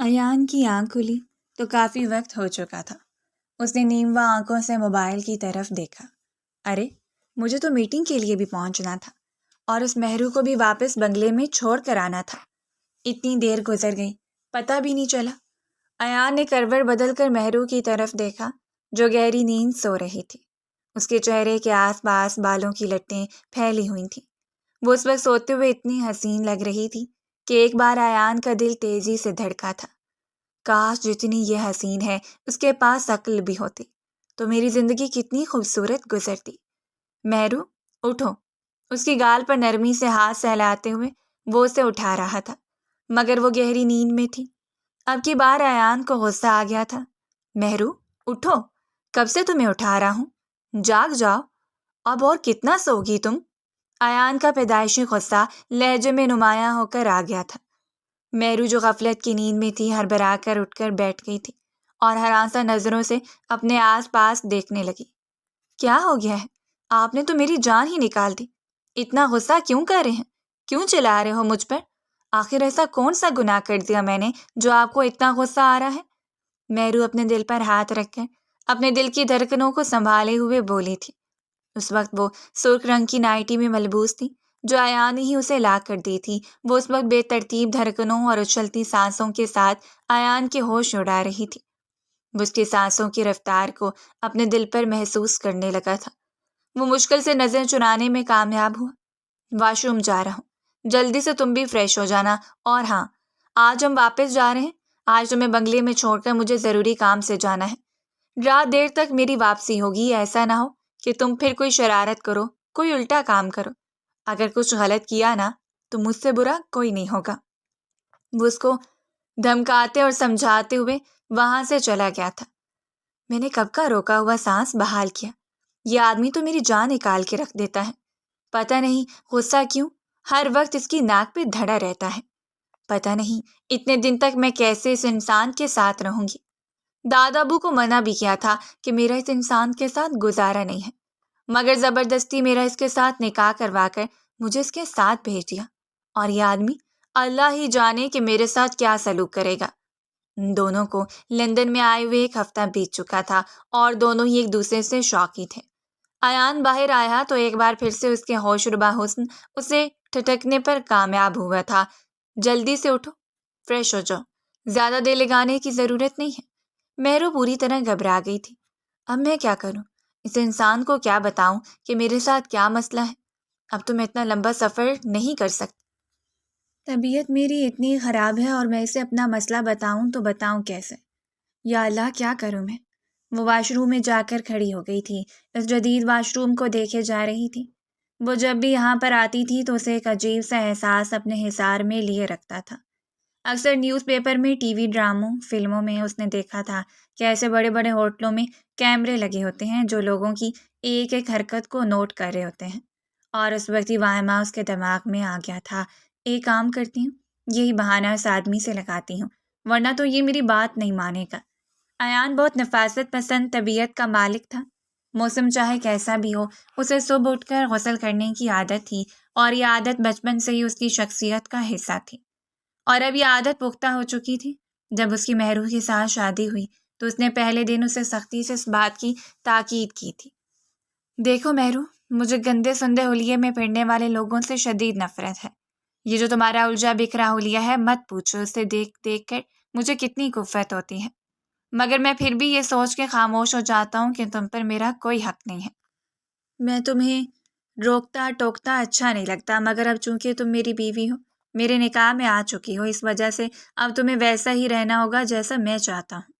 ایان کی آنکھ کھلی تو کافی وقت ہو چکا تھا۔ اس نے نیموا آنکھوں سے موبائل کی طرف دیکھا۔ ارے مجھے تو میٹنگ کے لیے بھی پہنچنا تھا اور اس مہرو کو بھی واپس بنگلے میں چھوڑ کر آنا تھا۔ اتنی دیر گزر گئی، پتہ بھی نہیں چلا۔ ایان نے کروٹ بدل کر مہرو کی طرف دیکھا جو گہری نیند سو رہی تھی۔ اس کے چہرے کے آس پاس بالوں کی لٹیں پھیلی ہوئی تھیں۔ وہ اس وقت سوتے ہوئے اتنی حسین لگ رہی تھی کہ ایک بار ایان کا دل تیزی سے دھڑکا تھا۔ کاش جتنی یہ حسین ہے اس کے پاس عقل بھی ہوتی تو میری زندگی کتنی خوبصورت گزرتی۔ مہرو اٹھو۔ اس کی گال پر نرمی سے ہاتھ سہلاتے ہوئے وہ اسے اٹھا رہا تھا، مگر وہ گہری نیند میں تھی۔ اب کی بار ایان کو غصہ آ گیا تھا۔ مہرو اٹھو، کب سے تمہیں اٹھا رہا ہوں، جاگ جاؤ، اب اور کتنا سوگی تم؟ ایان کا پیدائشی غصہ لہجے میں نمایاں ہو کر آ گیا تھا۔ مہرو جو غفلت کی نیند میں تھی ہڑبڑا کر اٹھ کر بیٹھ گئی تھی اور ہراساں نظروں سے اپنے آس پاس دیکھنے لگی۔ کیا ہو گیا ہے؟ آپ نے تو میری جان ہی نکال دی۔ اتنا غصہ کیوں کر رہے ہیں؟ کیوں چلا رہے ہو مجھ پر؟ آخر ایسا کون سا گناہ کر دیا میں نے جو آپ کو اتنا غصہ آ رہا ہے؟ مہرو اپنے دل پر ہاتھ رکھ کر اپنے دل کی دھڑکنوں کو سنبھالے ہوئے بولی تھی۔ اس وقت وہ سرخ رنگ کی نائٹی میں ملبوس تھی جو ایان نے ہی اسے لا کر دی تھی۔ وہ اس وقت بے ترتیب دھڑکنوں اور اچھلتی سانسوں کے ساتھ ایان کے ہوش اڑا رہی تھی۔ وہ اس کی سانسوں کی رفتار کو اپنے دل پر محسوس کرنے لگا تھا۔ وہ مشکل سے نظر چرانے میں کامیاب ہوا۔ واش روم جا رہا ہوں، جلدی سے تم بھی فریش ہو جانا، اور ہاں آج ہم واپس جا رہے ہیں۔ آج تمہیں بنگلے میں چھوڑ کر مجھے ضروری کام سے جانا ہے۔ رات دیر تک میری واپسی ہوگی، ایسا نہ ہو کہ تم پھر کوئی شرارت کرو، کوئی الٹا کام کرو۔ اگر کچھ غلط کیا نا تو مجھ سے برا کوئی نہیں ہوگا۔ وہ اس کو دھمکاتے اور سمجھاتے ہوئے وہاں سے چلا گیا تھا۔ میں نے کب کا روکا ہوا سانس بحال کیا۔ یہ آدمی تو میری جان نکال کے رکھ دیتا ہے۔ پتہ نہیں غصہ کیوں ہر وقت اس کی ناک پہ دھڑا رہتا ہے۔ پتہ نہیں اتنے دن تک میں کیسے اس انسان کے ساتھ رہوں گی۔ دادا ابو کو منع بھی کیا تھا کہ میرا اس انسان کے ساتھ گزارا نہیں ہے، مگر زبردستی میرا اس کے ساتھ نکاح کروا کر مجھے اس کے ساتھ بھیج دیا۔ اور یہ آدمی اللہ ہی جانے کہ میرے ساتھ کیا سلوک کرے گا۔ دونوں کو لندن میں آئے ہوئے ایک ہفتہ بیت چکا تھا اور دونوں ہی ایک دوسرے سے شوقی تھے۔ ایان باہر آیا تو ایک بار پھر سے اس کے ہوش ربا حسن اسے ٹھٹکنے پر کامیاب ہوا تھا۔ جلدی سے اٹھو، فریش ہو جاؤ، زیادہ دیر لگانے کی ضرورت نہیں ہے۔ مہرو پوری طرح گھبرا گئی تھی۔ اب میں کیا کروں؟ اس انسان کو کیا بتاؤں کہ میرے ساتھ کیا مسئلہ ہے؟ اب تو میں اتنا لمبا سفر نہیں کر سکتی۔ طبیعت میری اتنی خراب ہے اور میں اسے اپنا مسئلہ بتاؤں تو بتاؤں کیسے؟ یا اللہ کیا کروں میں؟ وہ واش روم میں جا کر کھڑی ہو گئی تھی۔ اس جدید واش روم کو دیکھے جا رہی تھی۔ وہ جب بھی یہاں پر آتی تھی تو اسے ایک عجیب سا احساس اپنے حصار میں لیے رکھتا تھا۔ اکثر نیوز پیپر میں، ٹی وی ڈراموں، فلموں میں اس نے دیکھا تھا کہ ایسے بڑے بڑے ہوٹلوں میں کیمرے لگے ہوتے ہیں جو لوگوں کی ایک ایک حرکت کو نوٹ کر رہے ہوتے ہیں۔ اور اس وقت ہی واہمہ اس کے دماغ میں آ گیا تھا، ایک کام کرتی ہوں، یہی بہانہ اس آدمی سے لگاتی ہوں، ورنہ تو یہ میری بات نہیں مانے گا۔ ایان بہت نفاست پسند طبیعت کا مالک تھا۔ موسم چاہے کیسا بھی ہو، اسے صبح اٹھ کر غسل کرنے کی عادت تھی اور یہ عادت بچپن سے ہی اس کی شخصیت کا حصہ تھی۔ اور اب یہ عادت پختہ ہو چکی تھی۔ جب اس کی مہرو کے ساتھ شادی ہوئی تو اس نے پہلے دن اسے سختی سے اس بات کی تاکید کی تھی۔ دیکھو مہرو، مجھے گندے سندے حلیے میں پھرنے والے لوگوں سے شدید نفرت ہے۔ یہ جو تمہارا الجھا بکھرا حلیہ ہے، مت پوچھو اسے دیکھ دیکھ کر مجھے کتنی کفت ہوتی ہے، مگر میں پھر بھی یہ سوچ کے خاموش ہو جاتا ہوں کہ تم پر میرا کوئی حق نہیں ہے۔ میں تمہیں روکتا ٹوکتا اچھا نہیں لگتا، مگر اب چونکہ تم میری بیوی ہو، میرے نکاح میں آ چکی ہو، اس وجہ سے اب تمہیں ویسا ہی رہنا ہوگا جیسا میں چاہتا ہوں۔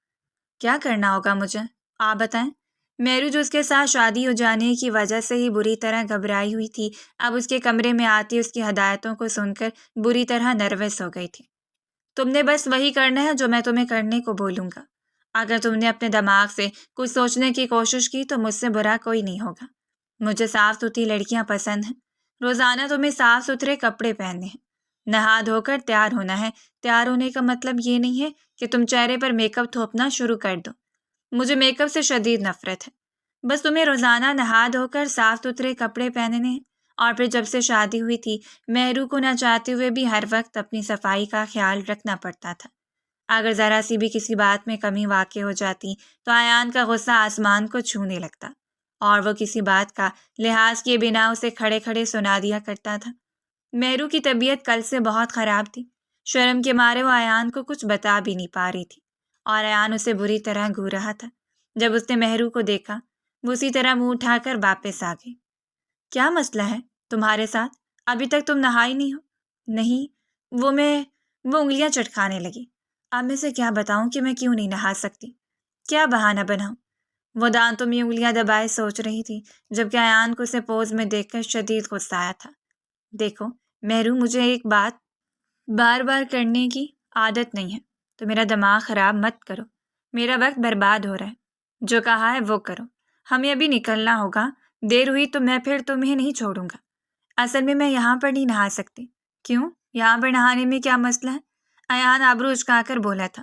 کیا کرنا ہوگا مجھے آپ بتائیں؟ مہرو جو اس کے ساتھ شادی ہو جانے کی وجہ سے ہی بری طرح گھبرائی ہوئی تھی، اب اس کے کمرے میں آتی اس کی ہدایتوں کو سن کر بری طرح نروس ہو گئی تھی۔ تم نے بس وہی کرنا ہے جو میں تمہیں کرنے کو بولوں گا۔ اگر تم نے اپنے دماغ سے کچھ سوچنے کی کوشش کی تو مجھ سے برا کوئی نہیں ہوگا۔ مجھے صاف ستھری لڑکیاں پسند ہیں۔ روزانہ تمہیں صاف ستھرے کپڑے پہننے ہیں، نہا دھو کر تیار ہونا ہے۔ تیار ہونے کا مطلب یہ نہیں ہے کہ تم چہرے پر میک اپ تھوپنا شروع کر دو۔ مجھے میک اپ سے شدید نفرت ہے۔ بس تمہیں روزانہ نہا دھو کر صاف ستھرے کپڑے پہننے ہیں۔ اور پھر جب سے شادی ہوئی تھی، مہرو کو نہ چاہتے ہوئے بھی ہر وقت اپنی صفائی کا خیال رکھنا پڑتا تھا۔ اگر ذرا سی بھی کسی بات میں کمی واقع ہو جاتی تو ایان کا غصہ آسمان کو چھونے لگتا اور وہ کسی بات کا لحاظ کیے بنا اسے کھڑے کھڑے سنا دیا کرتا تھا۔ مہرو کی طبیعت کل سے بہت خراب تھی۔ شرم کے مارے وہ ایان کو کچھ بتا بھی نہیں پا رہی تھی اور ایان اسے بری طرح گھور رہا تھا۔ جب اس نے مہرو کو دیکھا وہ اسی طرح منہ اٹھا کر واپس آ گئی۔ کیا مسئلہ ہے تمہارے ساتھ؟ ابھی تک تم نہائی نہیں ہو؟ نہیں، وہ انگلیاں چٹکانے لگی۔ اب میں سے کیا بتاؤں کہ میں کیوں نہیں نہا سکتی؟ کیا بہانہ بناؤں؟ وہ دانتوں میں انگلیاں دبائے سوچ رہی تھی جبکہ ایان کو اسے پوز میں دیکھ کر شدید غصہ آیا تھا۔ دیکھو مہرو، مجھے ایک بات بار بار کرنے کی عادت نہیں ہے، تو میرا دماغ خراب مت کرو۔ میرا وقت برباد ہو رہا ہے۔ جو کہا ہے وہ کرو۔ ہمیں ابھی نکلنا ہوگا، دیر ہوئی تو میں پھر تمہیں نہیں چھوڑوں گا۔ اصل میں یہاں پر نہیں نہا سکتی۔ کیوں؟ یہاں پر نہانے میں کیا مسئلہ ہے؟ ایان آبرو اچکا کر بولا تھا۔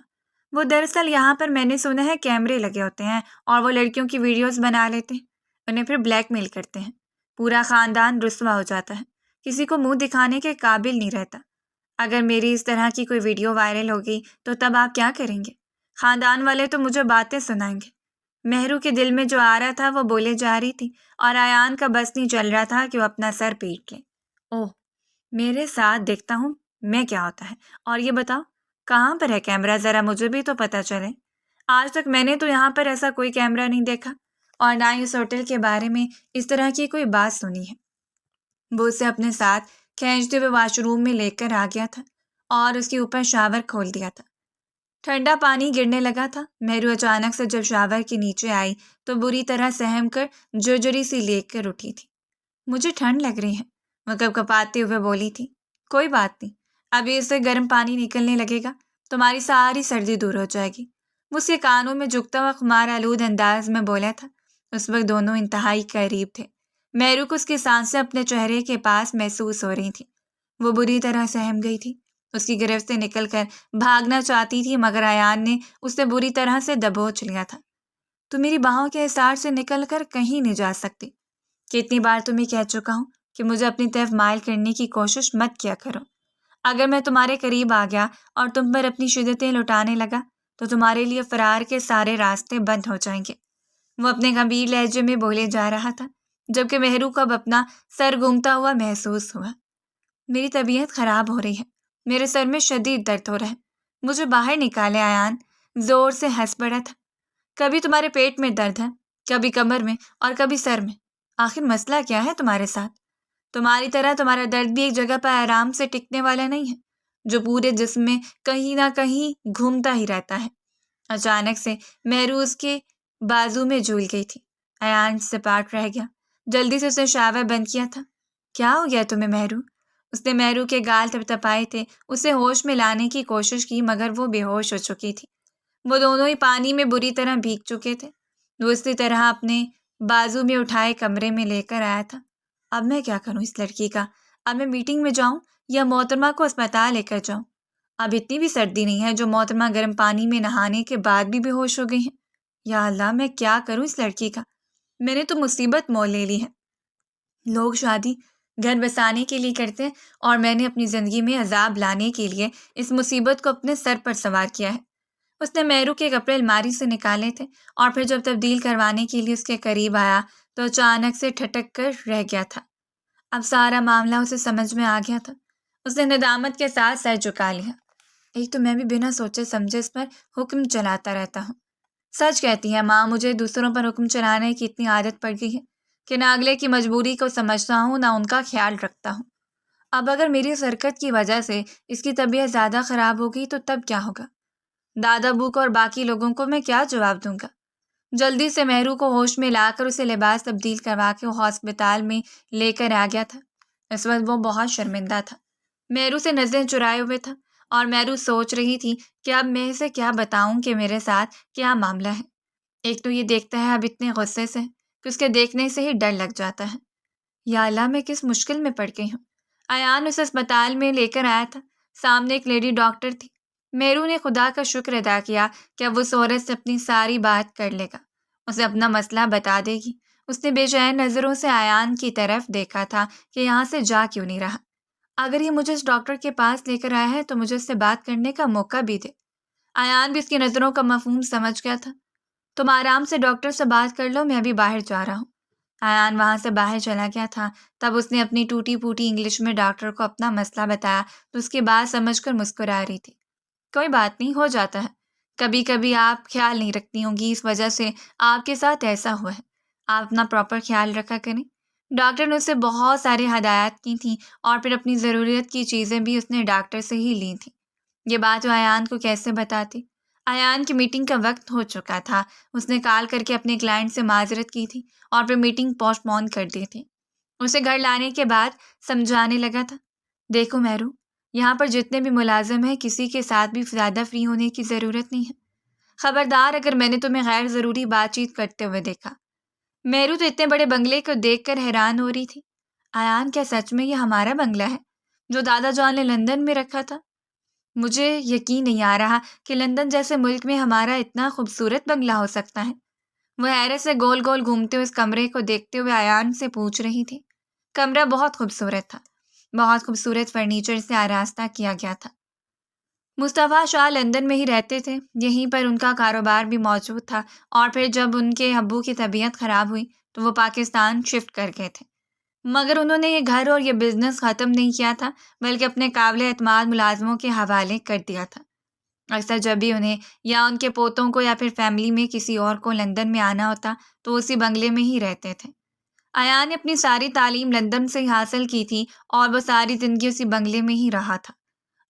وہ دراصل یہاں پر میں نے سنا ہے کیمرے لگے ہوتے ہیں اور وہ لڑکیوں کی ویڈیوز بنا لیتے ہیں، انہیں پھر بلیک میل کرتے ہیں۔ پورا خاندان رسوا ہو جاتا ہے، کسی کو منہ دکھانے کے قابل نہیں رہتا۔ اگر میری اس طرح کی کوئی ویڈیو وائرل ہوگی تو تب آپ کیا کریں گے؟ خاندان والے تو مجھے باتیں سنائیں گے۔ مہرو کے دل میں جو آ رہا تھا وہ بولے جا رہی تھی اور ایان کا بس نہیں چل رہا تھا کہ وہ اپنا سر پیٹ لے۔ اوہ، میرے ساتھ دیکھتا ہوں میں کیا ہوتا ہے۔ اور یہ بتاؤ کہاں پر ہے کیمرہ؟ ذرا مجھے بھی تو پتہ چلے۔ آج تک میں نے تو یہاں پر ایسا کوئی کیمرہ نہیں دیکھا اور نہ ہی اس ہوٹل کے بارے میں اس طرح کی کوئی بات سنی ہے۔ وہ اسے اپنے ساتھ کھینچتے ہوئے واش روم میں لے کر آ گیا تھا اور اس کے اوپر شاور کھول دیا تھا۔ ٹھنڈا پانی گرنے لگا تھا۔ مہرو اچانک سے جب شاور کے نیچے آئی تو بری طرح سہم کر جرجری سی لے کر اٹھی تھی۔ مجھے ٹھنڈ لگ رہی ہے، وہ کپکپاتے ہوئے بولی تھی۔ کوئی بات نہیں، ابھی اس سے گرم پانی نکلنے لگے گا، تمہاری ساری سردی دور ہو جائے گی۔ وہ اس کے کانوں میں جھکتا ہوا خمار آلود انداز میں بولا تھا۔ اس وقت دونوں انتہائی قریب تھے۔ مہرو کو اس کی سانسیں اپنے چہرے کے پاس محسوس ہو رہی تھیں۔ وہ بری طرح سہم گئی تھی، اس کی گرفت سے نکل کر بھاگنا چاہتی تھی مگر ایان نے اسے بری طرح سے دبوچ لیا تھا۔ تو میری باہوں کے حصار سے نکل کر کہیں نہیں جا سکتی۔ کتنی بار تمہیں کہہ چکا ہوں کہ مجھے اپنی طرف مائل کرنے کی کوشش مت کیا کرو۔ اگر میں تمہارے قریب آ گیا اور تم پر اپنی شدتیں لٹانے لگا تو تمہارے لیے فرار کے سارے راستے بند ہو جائیں گے۔ وہ اپنے گمبھیر لہجے میں بولے جا رہا تھا جبکہ مہرو کو اب اپنا سر گھومتا ہوا محسوس ہوا۔ میری طبیعت خراب ہو رہی ہے، میرے سر میں شدید درد ہو رہا ہے، مجھے باہر نکالے۔ ایان زور سے ہنس پڑا تھا۔ کبھی تمہارے پیٹ میں درد ہے، کبھی کمر میں اور کبھی سر میں۔ آخر مسئلہ کیا ہے تمہارے ساتھ؟ تمہاری طرح تمہارا درد بھی ایک جگہ پر آرام سے ٹکنے والا نہیں ہے، جو پورے جسم میں کہیں نہ کہیں گھومتا ہی رہتا ہے۔ اچانک سے مہرو اس کے بازو میں جھول گئی تھی۔ ایان سے پاٹ رہ گیا، جلدی سے اسے شاور بند کیا تھا۔ کیا ہو گیا تمہیں مہرو؟ اس نے مہرو کے گال تپتپائے تھے، اسے ہوش میں لانے کی کوشش کی مگر وہ بے ہوش ہو چکی تھی۔ وہ دونوں ہی پانی میں بری طرح بھیگ چکے تھے۔ وہ اسی طرح اپنے بازو میں اٹھائے کمرے میں لے کر آیا تھا۔ اب میں کیا کروں اس لڑکی کا؟ اب میں میٹنگ میں جاؤں یا محترمہ کو اسپتال لے کر جاؤں؟ اب اتنی بھی سردی نہیں ہے جو محترمہ گرم پانی میں نہانے کے بعد بھی بے ہوش ہو گئی ہیں۔ یا اللہ، میں کیا کروں اس لڑکی کا؟ میں نے تو مصیبت مول لے لی ہے۔ لوگ شادی گھر بسانے کے لیے کرتے ہیں اور میں نے اپنی زندگی میں عذاب لانے کے لیے اس مصیبت کو اپنے سر پر سوار کیا ہے۔ اس نے مہرو کے کپڑے الماری سے نکالے تھے اور پھر جب تبدیل کروانے کے لیے اس کے قریب آیا تو اچانک سے ٹھٹک کر رہ گیا تھا۔ اب سارا معاملہ اسے سمجھ میں آ گیا تھا۔ اس نے ندامت کے ساتھ سر جھکا لیا۔ ایک تو میں بھی بنا سوچے سمجھے اس پر حکم چلاتا رہتا ہوں۔ سچ کہتی ہے ماں، مجھے دوسروں پر حکم چلانے کی اتنی عادت پڑ گئی ہے کہ نہ اگلے کی مجبوری کو سمجھتا ہوں نہ ان کا خیال رکھتا ہوں۔ اب اگر میری اس حرکت کی وجہ سے اس کی طبیعت زیادہ خراب ہوگی تو تب کیا ہوگا؟ دادا ابو کو اور باقی لوگوں کو میں کیا جواب دوں گا؟ جلدی سے مہرو کو ہوش میں لا کر اسے لباس تبدیل کروا کے وہ ہسپتال میں لے کر آ گیا تھا۔ اس وقت وہ بہت شرمندہ تھا، مہرو سے نظریں چرائے ہوئے تھا اور مہرو سوچ رہی تھی کہ اب میں اسے کیا بتاؤں کہ میرے ساتھ کیا معاملہ ہے۔ ایک تو یہ دیکھتا ہے اب اتنے غصے سے کہ اس کے دیکھنے سے ہی ڈر لگ جاتا ہے۔ یا اللہ، میں کس مشکل میں پڑ گئی ہوں۔ ایان اسے اسپتال میں لے کر آیا تھا۔ سامنے ایک لیڈی ڈاکٹر تھی۔ مہرو نے خدا کا شکر ادا کیا کہ اب وہ اس عورت سے اپنی ساری بات کر لے گا، اسے اپنا مسئلہ بتا دے گی۔ اس نے بے چین نظروں سے ایان کی طرف دیکھا تھا کہ یہاں سے جا کیوں نہیں رہا۔ اگر یہ مجھے اس ڈاکٹر کے پاس لے کر آیا ہے تو مجھے اس سے بات کرنے کا موقع بھی دے۔ ایان بھی اس کی نظروں کا مفہوم سمجھ گیا تھا۔ تم آرام سے ڈاکٹر سے بات کر لو، میں ابھی باہر جا رہا ہوں۔ ایان وہاں سے باہر چلا گیا تھا۔ تب اس نے اپنی ٹوٹی پھوٹی انگلش میں ڈاکٹر کو اپنا مسئلہ بتایا تو اس کی بات سمجھ کر مسکرا رہی تھی۔ کوئی بات نہیں، ہو جاتا ہے، کبھی کبھی آپ خیال نہیں رکھتی ہوں گی، اس وجہ سے آپ کے ساتھ ایسا ہوا ہے۔ آپ اپنا پراپر خیال رکھا کریں۔ ڈاکٹر نے اسے بہت ساری ہدایات کی تھیں اور پھر اپنی ضرورت کی چیزیں بھی اس نے ڈاکٹر سے ہی لی تھیں۔ یہ بات وہ ایان کو کیسے بتاتی؟ ایان کی میٹنگ کا وقت ہو چکا تھا۔ اس نے کال کر کے اپنے کلائنٹ سے معذرت کی تھی اور پھر میٹنگ پوسٹ پون کر دی تھی۔ اسے گھر لانے کے بعد سمجھانے لگا تھا، دیکھو مہرو، یہاں پر جتنے بھی ملازم ہیں کسی کے ساتھ بھی زیادہ فری ہونے کی ضرورت نہیں ہے۔ خبردار اگر میں نے تمہیں غیر ضروری بات چیت کرتے ہوئے دیکھا۔ مہرو تو اتنے بڑے بنگلے کو دیکھ کر حیران ہو رہی تھی۔ ایان، کیا سچ میں یہ ہمارا بنگلہ ہے جو دادا جان نے لندن میں رکھا تھا؟ مجھے یقین نہیں آ رہا کہ لندن جیسے ملک میں ہمارا اتنا خوبصورت بنگلہ ہو سکتا ہے۔ وہ حیرت سے گول گول گھومتے ہوئے اس کمرے کو دیکھتے ہوئے ایان سے پوچھ رہی تھی۔ کمرہ بہت خوبصورت تھا، بہت خوبصورت فرنیچر سے آراستہ کیا گیا تھا۔ مصطفیٰ شاہ لندن میں ہی رہتے تھے، یہیں پر ان کا کاروبار بھی موجود تھا، اور پھر جب ان کے ابو کی طبیعت خراب ہوئی تو وہ پاکستان شفٹ کر گئے تھے۔ مگر انہوں نے یہ گھر اور یہ بزنس ختم نہیں کیا تھا، بلکہ اپنے قابل اعتماد ملازموں کے حوالے کر دیا تھا۔ اکثر جب بھی انہیں یا ان کے پوتوں کو یا پھر فیملی میں کسی اور کو لندن میں آنا ہوتا تو اسی بنگلے میں ہی رہتے تھے۔ ایان نے اپنی ساری تعلیم لندن سے ہی حاصل کی تھی اور وہ ساری زندگی اسی بنگلے میں ہی رہا تھا۔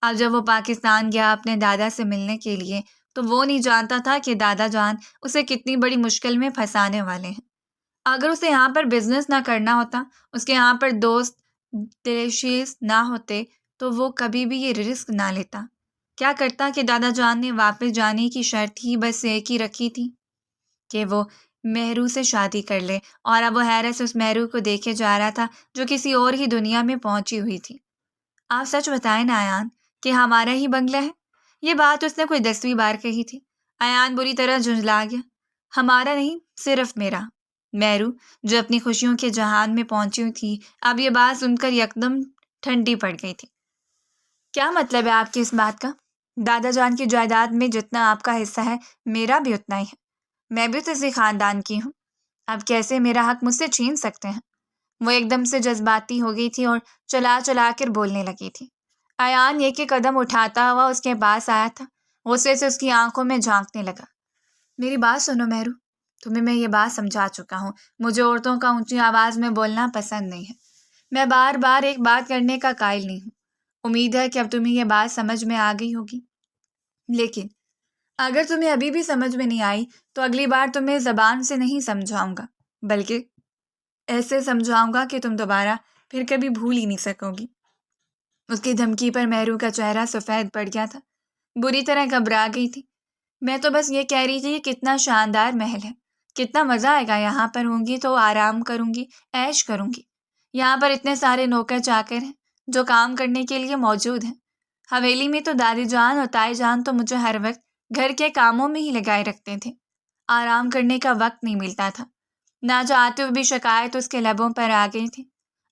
اب جب وہ پاکستان گیا اپنے دادا سے ملنے کے لیے تو وہ نہیں جانتا تھا کہ دادا جان اسے کتنی بڑی مشکل میں پھنسانے والے ہیں۔ اگر اسے یہاں پر بزنس نہ کرنا ہوتا، اس کے یہاں پر دوست دلشیز نہ ہوتے تو وہ کبھی بھی یہ رسک نہ لیتا۔ کیا کرتا کہ دادا جان نے واپس جانے کی شرط ہی بس ایک ہی رکھی تھی کہ وہ مہرو سے شادی کر لے، اور اب وہ حیرت سے اس مہرو کو دیکھے جا رہا تھا جو کسی اور ہی دنیا میں پہنچی ہوئی تھی۔ آپ سچ بتائیں نا ایان کہ ہمارا ہی بنگلہ ہے؟ یہ بات اس نے کوئی 10ویں بار کہی تھی۔ ایان بری طرح جھنجلا گیا۔ ہمارا نہیں، صرف میرا۔ مہرو جو اپنی خوشیوں کے جہان میں پہنچی ہوئی تھی اب یہ بات سن کر یکدم ٹھنڈی پڑ گئی تھی۔ کیا مطلب ہے آپ کی اس بات کا؟ دادا جان کی جائیداد میں جتنا آپ کا حصہ ہے میرا بھی اتنا ہی ہے۔ میں بھی تو اسی خاندان کی ہوں، اب کیسے میرا حق مجھ سے چھین سکتے ہیں؟ وہ ایک دم سے جذباتی ہو گئی تھی اور چلا چلا کر بولنے لگی تھی۔ ایان ایک ایک قدم اٹھاتا ہوا اس کے پاس آیا تھا، غصے سے اس کی آنکھوں میں جھانکنے لگا۔ میری بات سنو مہرو، تمہیں میں یہ بات سمجھا چکا ہوں، مجھے عورتوں کا اونچی آواز میں بولنا پسند نہیں ہے۔ میں بار بار ایک بات کرنے کا قائل نہیں ہوں۔ امید ہے کہ اب تمہیں یہ بات سمجھ میں آ گئی ہوگی، لیکن اگر تمہیں ابھی بھی سمجھ میں نہیں آئی تو اگلی بار تمہیں زبان سے نہیں سمجھاؤں گا، بلکہ ایسے سمجھاؤں گا کہ تم دوبارہ پھر کبھی بھول ہی نہیں سکو گی۔ اس کی دھمکی پر مہرو کا چہرہ سفید پڑ گیا تھا، بری طرح گھبرا گئی تھی۔ میں تو بس یہ کہہ رہی تھی کہ کتنا شاندار محل ہے، کتنا مزہ آئے گا، یہاں پر ہوں گی تو آرام کروں گی، عیش کروں گی۔ یہاں پر اتنے سارے نوکر چاکر ہیں جو کام کرنے کے لیے موجود ہیں۔ حویلی میں تو دادی جان اور تائی جان تو مجھے ہر وقت گھر کے کاموں میں ہی لگائے رکھتے تھے، آرام کرنے کا وقت نہیں ملتا تھا۔ نہ چاہتے ہوئے بھی شکایت اس کے لبوں پر آ گئی تھی۔